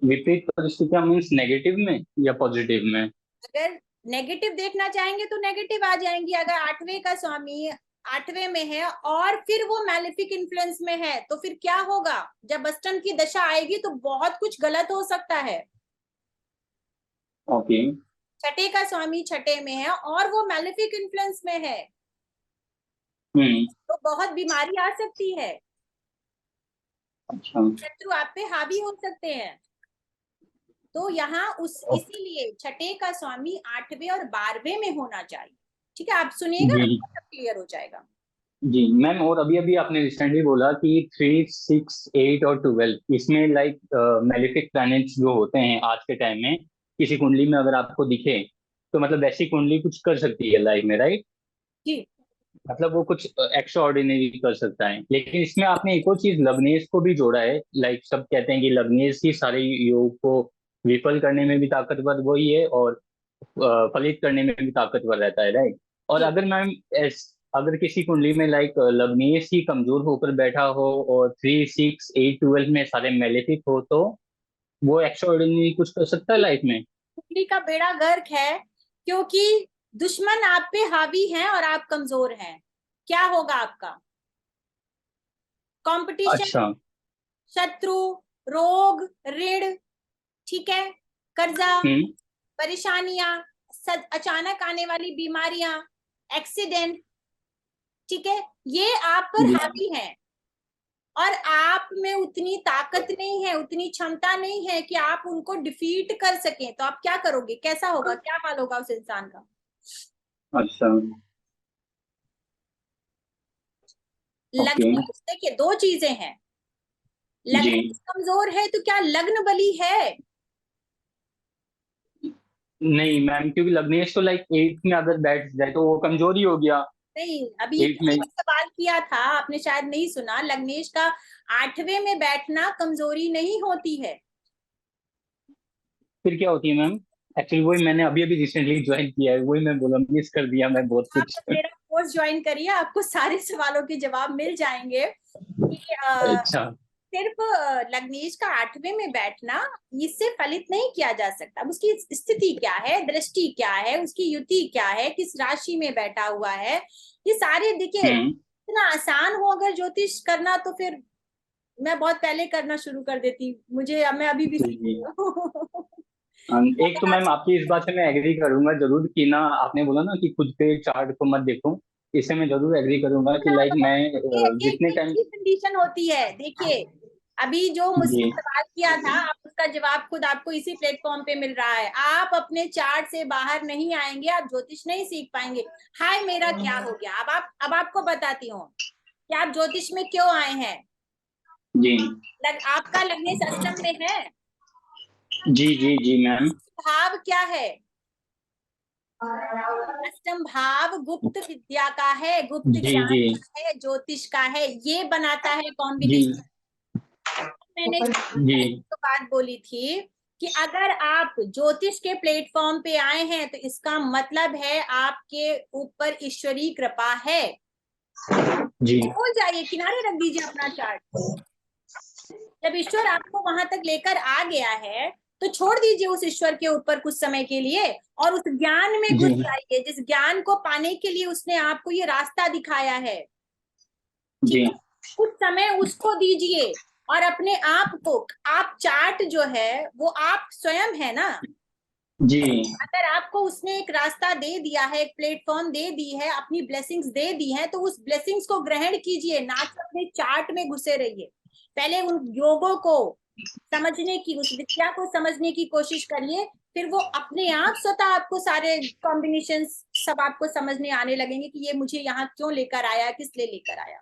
विपरीत परिस्थितियां मीन्स नेगेटिव में या पॉजिटिव में? अगर नेगेटिव देखना चाहेंगे तो नेगेटिव आ जाएंगी। अगर आठवें का स्वामी आठवें में है और फिर वो मैलेफिक इन्फ्लुएंस में है, तो फिर क्या होगा? जब अष्टम की दशा आएगी तो बहुत कुछ गलत हो सकता है। ओके। छठे का स्वामी छठे में है और वो मैलेफिक इन्फ्लुएंस में है, हम्म। तो बहुत बीमारी आ सकती है, अच्छा। शत्रु आप पे हावी हो सकते हैं। तो यहाँ उस इसीलिए छठे का स्वामी आठवें और 12वें में होना चाहिए। ठीक है, आप सुनिएगा, जी सब क्लियर हो जाएगा। जी मैम, और अभी अभी आपने रिसेंटली बोला कि 3, 6, 8 और 12 इसमें लाइक मेलेफिक प्लैनेट्स जो होते हैं आज के टाइम में, किसी कुंडली में अगर आपको दिखे तो मतलब वैसी कुंडली कुछ कर सकती है लाइफ में, राइट? जी मतलब वो कुछ एक्स्ट्रा ऑर्डिनरी कर सकता है। लेकिन इसमें आपने एक और चीज लग्नेश को भी जोड़ा है, लाइक सब कहते हैं कि लग्नेश ही सारे योग को विफल करने में भी ताकतवर वही है और फलित करने में भी ताकतवर रहता है, राइट? और जी अगर मैम अगर किसी कुंडली में लाइक लग्नेश ही कमजोर होकर बैठा हो और 3, 6, 8, 12 में सारे मेलेफिक हो, तो वो एक्स्ट्रा ऑर्डिनरी कुछ कर सकता है लाइफ में? कुंडली का बेड़ा गर्क है, क्योंकि दुश्मन आप पे हावी हैं और आप कमजोर हैं। क्या होगा आपका? कंपटीशन, अच्छा। शत्रु, रोग, ऋण, ठीक है, कर्जा, हम्म। परेशानियां, अचानक आने वाली बीमारियां, एक्सीडेंट, ठीक है, ये आप पर जी हावी हैं। और आप में उतनी ताकत नहीं है, उतनी क्षमता नहीं है कि आप उनको डिफीट कर सकें। तो आप क्या करोगे? कैसा होगा? क्या हाल होगा उस इंसान का? अच्छा। ओके। लग्न, देखिए दो चीजें हैं, जी लग्न कमजोर है तो क्या लग्न बली है? नहीं मैम, क्योंकि लग्नेश तो लाइक 8 में अगर बैठ जाए तो वो कमजोरी हो गया। नहीं, अभी 8 में। सवाल किया था आपने, शायद नहीं सुना। लग्नेश का आठवें में बैठना कमजोरी नहीं होती है। फिर क्या होती है मैम? एक्चुअली वही मैंने अभी अभी रिसेंटली ज्वाइन किया है, वही मैं बोला, मिस कर दिया मैं बहुत आप कुछ। मेरा कोर्स ज्वाइन करिए, आपको सारे सवालों के जवाब मिल जाएंगे कि अच्छा। सिर्फ लग्नेश का आठवें में बैठना इससे फलित नहीं किया जा सकता। उसकी स्थिति क्या है, दृष्टि क्या है, उसकी युति क्या है, किस राशि में बैठा हुआ है, ये सारे देखिए। हम्म। इतना आसान हो अगर ज्योतिष करना तो फिर मैं बहुत पहले करना शुरू कर देती। मैं अभी भी जी सीख जी। रही हूँ। एक तो मैम आपकी इस बात से मैं एग्री करूंगा जरूर कि ना, आपने बोला ना कि खुद पे चार्ट को मत देखो, इससे मैं जरूर एग्री करूंगा कि लाइक मैं जितने टाइम। ये कंडीशन होती है, देखिए अभी जो मुझसे जी सवाल किया था, आप उसका जवाब खुद आपको इसी प्लेटफॉर्म पे मिल रहा है। आप अपने चार्ट से बाहर नहीं आएंगे, आप ज्योतिष नहीं सीख पाएंगे। हाय मेरा क्या हो गया? अब आपको बताती हूँ कि आप ज्योतिष में क्यों आए हैं। जी आपका लग्नेश अष्टम में है। जी जी जी मैम। भाव क्या है? अष्टम भाव गुप्त विद्या का है, गुप्त जी ज्ञान जी का है, ज्योतिष का है, ये बनाता है जी कॉम्बिनेशन। मैंने जी तो बात बोली थी कि अगर आप ज्योतिष के प्लेटफॉर्म पे आए हैं तो इसका मतलब है आपके ऊपर ईश्वरीय कृपा है। जी भूल जाइए, किनारे रख दीजिए अपना चार्ट। जब ईश्वर आपको वहां तक लेकर आ गया है तो छोड़ दीजिए उस ईश्वर के ऊपर कुछ समय के लिए और उस ज्ञान में घुस जी जाइए, जिस ज्ञान को पाने के लिए उसने आपको ये रास्ता दिखाया है। ठीक जी है, कुछ समय उसको दीजिए और अपने आप को, आप चार्ट जो है वो आप स्वयं है ना। जी अगर आपको उसने एक रास्ता दे दिया है, एक प्लेटफॉर्म दे दी है, अपनी ब्लेसिंग्स दे दी है, तो उस ब्लेसिंग्स को ग्रहण कीजिए, ना कि अपने चार्ट में घुसे रहिए। पहले उन योगों को समझने की, उस विद्या को समझने की कोशिश करिए, फिर वो अपने आप स्वतः आपको सारे कॉम्बिनेशन सब आपको समझने आने लगेंगे कि ये मुझे यहाँ क्यों लेकर आया, किस लिए लेकर आया।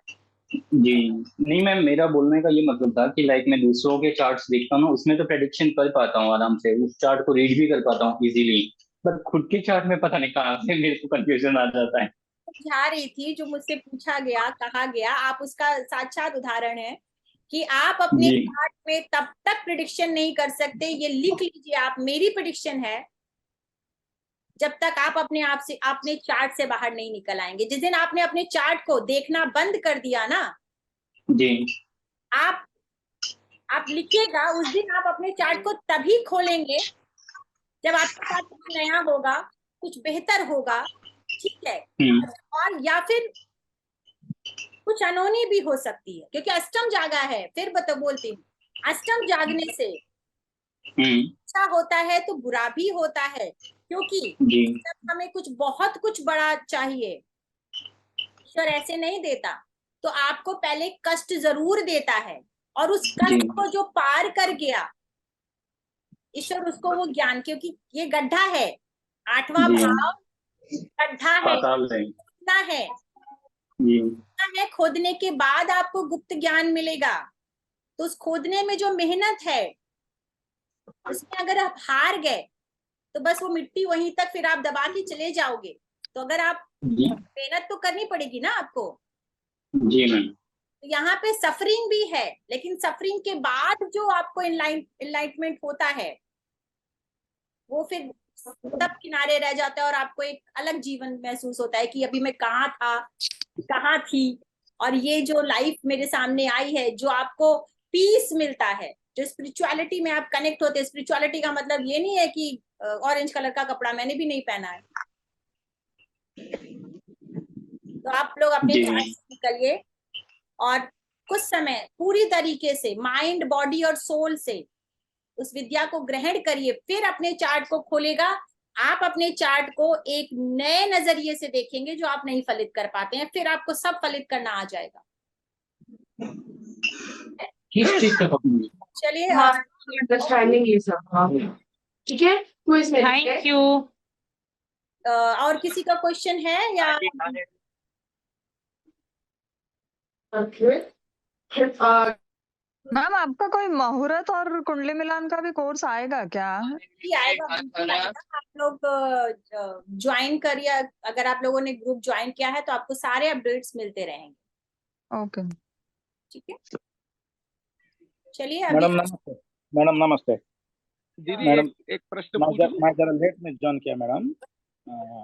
जी नहीं मैम, मेरा बोलने का ये मतलब था कि लाइक मैं दूसरों के चार्ट्स देखता हूँ ना, उसमें तो प्रेडिक्शन कर पाता हूँ आराम से, उस चार्ट को रीड भी कर पाता हूँ इजीली, बट खुद के चार्ट में पता नहीं कहाँ से मेरे को कंफ्यूजन आ जाता है। समझा रही थी, जो मुझसे पूछा गया, कहा गया, आप उसका साक्षात उदाहरण है कि आप अपने जी चार्ट में तब तक प्रिडिक्शन नहीं कर सकते, ये लिख लीजिए आप, मेरी प्रिडिक्शन है, जब तक आप अपने आप से, अपने चार्ट से बाहर नहीं निकल आएंगे। जिस दिन आपने अपने चार्ट को देखना बंद कर दिया ना, जी आप लिखिएगा, उस दिन आप अपने चार्ट को तभी खोलेंगे जब आपके साथ कुछ नया होगा, कुछ बेहतर होगा, ठीक है, और या फिर कुछ अनहोनी भी हो सकती है, क्योंकि अष्टम जागा है। फिर बोलती हूँ, अष्टम जागने से अच्छा होता है तो बुरा भी होता है, क्योंकि जब हमें बहुत कुछ बड़ा चाहिए, ईश्वर ऐसे नहीं देता, तो आपको पहले कष्ट जरूर देता है, और उस कष्ट को जो पार कर गया ईश्वर उसको वो ज्ञान, क्योंकि ये गड्ढा है, 8वां भाव गड्ढा है, खोदना है, खोदने के बाद आपको गुप्त ज्ञान मिलेगा। तो उस खोदने में जो मेहनत है, उसमें अगर आप हार गए तो बस वो मिट्टी वहीं तक फिर आप दबा के चले जाओगे। तो अगर आप, मेहनत तो करनी पड़ेगी ना आपको। जी मैम। तो यहाँ पे सफरिंग भी है, लेकिन सफरिंग के बाद जो आपको एनलाइटमेंट होता है, वो फिर तब किनारे रह जाता है और आपको एक अलग जीवन महसूस होता है कि अभी मैं कहाँ था, कहाँ थी, और ये जो लाइफ मेरे सामने आई है, जो आपको पीस मिलता है, जो स्पिरिचुअलिटी में आप कनेक्ट होते हैं। स्पिरिचुअलिटी का मतलब ये नहीं है कि ऑरेंज कलर का कपड़ा मैंने भी नहीं पहना है। तो आप लोग अपने चार्ट से निकलिए और कुछ समय पूरी तरीके से माइंड, बॉडी और सोल से उस विद्या को ग्रहण करिए, फिर अपने चार्ट को खोलेगा। आप अपने चार्ट को एक नए नजरिए से देखेंगे जो आप नहीं फलित कर पाते हैं, फिर आपको सब फलित करना आ जाएगा। चलिए, अंडरस्टैंडिंग ये सब, ठीक है, थैंक यू। और किसी का क्वेश्चन है या? मैम आपका कोई मुहूर्त और कुंडली मिलान का भी कोर्स आएगा क्या? आएगा, आप लोग ज्वाइन करिए। अगर आप लोगों ने ग्रुप ज्वाइन किया है तो आपको सारे अपडेट्स मिलते रहेंगे। ओके, ठीक है, चलिए। मैडम नमस्ते। मैडम नमस्ते। दीदी मैडम एक प्रश्न पूछूं? मैं जरा लेट में ज्वाइन किया मैडम,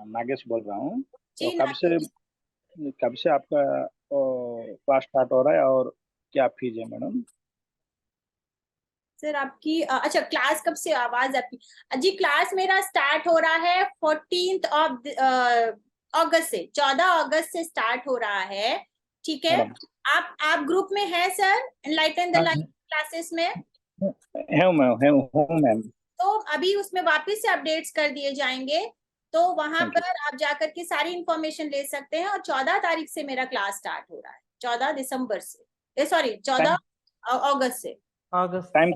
नागेश बोल रहा हूँ। तो कब से आपका क्लास स्टार्ट हो रहा है और क्या फीस है मैडम? सर आपकी अच्छा, क्लास कब से? आवाज आपकी जी, क्लास मेरा स्टार्ट हो रहा है 14 अगस्त से, 14 अगस्त से स्टार्ट हो रहा है। ठीक है, आप ग्रुप में हैं sir, enlighten the life classes में? हूँ मैम। तो अभी उसमें वापस से अपडेट्स कर दिए जाएंगे, तो वहां पर आप जाकर के सारी इंफॉर्मेशन ले सकते हैं। और 14 तारीख से मेरा क्लास स्टार्ट हो रहा है, 14 दिसंबर से, सॉरी 14 अगस्त से। टाइम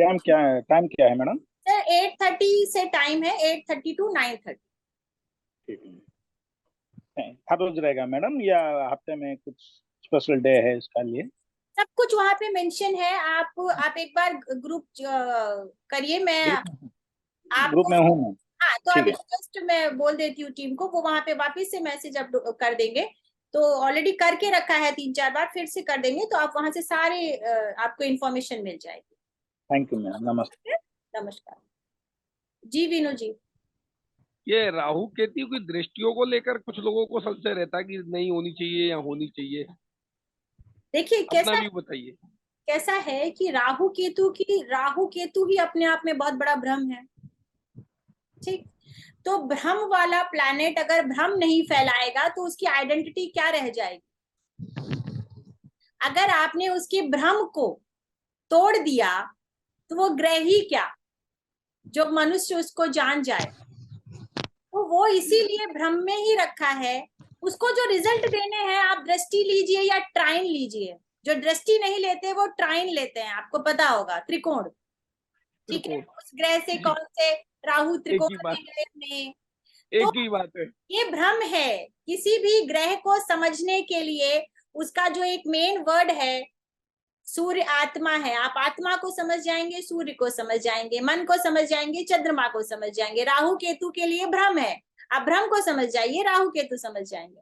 क्या है मैडम? सर 8:30 से टाइम है, 8:30 to 9:30। हर रोज रहेगा मैडम या हफ्ते में कुछ स्पेशल डे है इसका लिए? सब कुछ वहाँ पे मेंशन है। आप एक बार ग्रुप करिए, मैं आप ग्रुप में हूँ। हाँ, तो अभी जस्ट मैं बोल देती हूँ टीम को, वो वहाँ पे वापस से मैसेज अप कर देंगे। तो ऑलरेडी करके रखा है 3-4 बार, फिर से कर देंगे, तो आप वहां से सारे आपको इन्फॉर्मेशन मिल जाएगी। थैंक यू मैम, नमस्ते। नमस्कार जी। विनू जी, ये राहु केतु की दृष्टियों को लेकर कुछ लोगों को संशय रहता है कि नहीं होनी चाहिए या होनी चाहिए। देखिए कैसा है कि राहु केतु ही अपने आप में बहुत बड़ा भ्रम है। ठीक, तो भ्रम वाला प्लैनेट अगर भ्रम नहीं फैलाएगा तो उसकी आइडेंटिटी क्या रह जाएगी? अगर आपने उसके भ्रम को तोड़ दिया तो वो ग्रह ही क्या, जो मनुष्य उसको जान जाए, तो वो इसीलिए भ्रम में ही रखा है। उसको जो रिजल्ट देने हैं, आप दृष्टि लीजिए या ट्राइन लीजिए, जो दृष्टि नहीं लेते वो ट्राइन लेते हैं, आपको पता होगा, त्रिकोण। ठीक है, उस ग्रह से कौन से, राहु त्रिकोण के ग्रह में। तो एक ही बात है, ये भ्रम है। किसी भी ग्रह को समझने के लिए उसका जो एक मेन वर्ड है, सूर्य आत्मा है। आप आत्मा को समझ जाएंगे, सूर्य को समझ जाएंगे, मन को समझ जाएंगे, चंद्रमा को समझ जाएंगे। राहु केतु के लिए भ्रम है, आप भ्रम को समझ जाइए, राहु केतु समझ जाएंगे।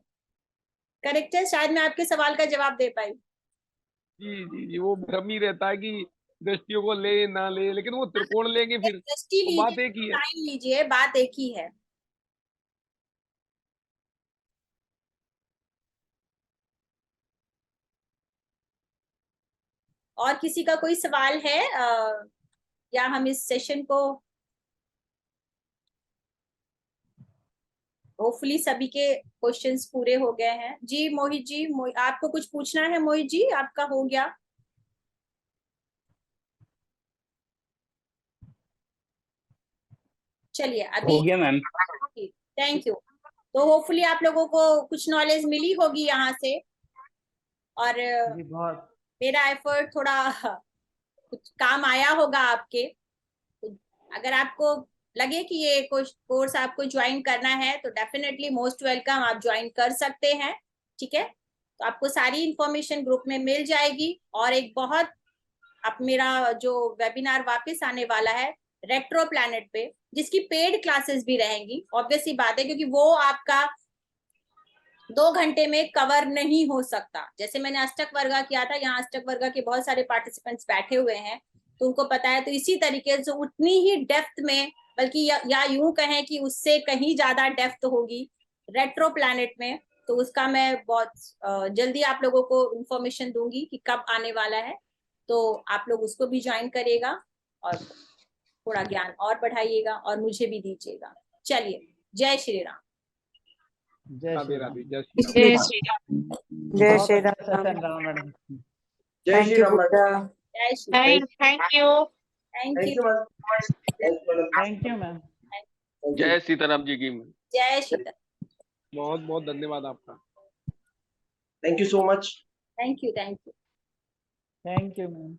करेक्ट है, शायद मैं आपके सवाल का जवाब दे पाई। जी जी जी, वो भ्रम ही रहता है कि दृष्टियों को ले ना ले, लेकिन वो त्रिकोण लेंगे फिर, दृष्टि तो बात लीजिए, एक ही है। टाइम लीजिए, बात एक ही है। और किसी का कोई सवाल है या हम इस सेशन को, होपफुली सभी के क्वेश्चंस पूरे हो गए हैं। जी मोहित जी, आपको कुछ पूछना है? मोहित जी आपका हो गया? चलिए अभी हो गया मैम। Thank you. तो होपफुली आप लोगों को कुछ नॉलेज मिली होगी यहाँ से, और जी बहुत। मेरा एफर्ट थोड़ा कुछ काम आया होगा आपके। अगर आपको लगे कि ये कोर्स आपको ज्वाइन करना है तो डेफिनेटली मोस्ट वेलकम, आप ज्वाइन कर सकते हैं। ठीक है, तो आपको सारी इंफॉर्मेशन ग्रुप में मिल जाएगी। और एक बहुत, अब मेरा जो वेबिनार वापस आने वाला है रेट्रो प्लैनेट पे, जिसकी पेड क्लासेस भी रहेंगी, ऑब्वियस सी बात है, क्योंकि वो आपका 2 घंटे में कवर नहीं हो सकता। जैसे मैंने अष्टक वर्गा किया था, यहाँ अष्टक वर्गा के बहुत सारे पार्टिसिपेंट्स बैठे हुए हैं, तो उनको पता है। तो इसी तरीके से उतनी ही डेप्थ में, बल्कि या यूं कहें कि उससे कहीं ज्यादा डेप्थ होगी रेट्रो प्लैनेट में। तो उसका मैं बहुत जल्दी आप लोगों को इंफॉर्मेशन दूंगी कि कब आने वाला है, तो आप लोग उसको भी ज्वाइन करिएगा और थोड़ा ज्ञान और बढ़ाइएगा और मुझे भी दीजिएगा। चलिए, जय श्री राम। जय राधे श्री राम। राधे, जय श्री राम। जय श्री राम। जय बहुत श्री अच्छा राम। सेशन रहा मैडम। जय श्री राम मैडम। जय Shri Ram. Thank you. Thank you. Thank you ma'am. जय सीताराम जी की। जय सीताराम। बहुत बहुत धन्यवाद आपका। Thank you so much. Thank you. Thank you. Thank you ma'am.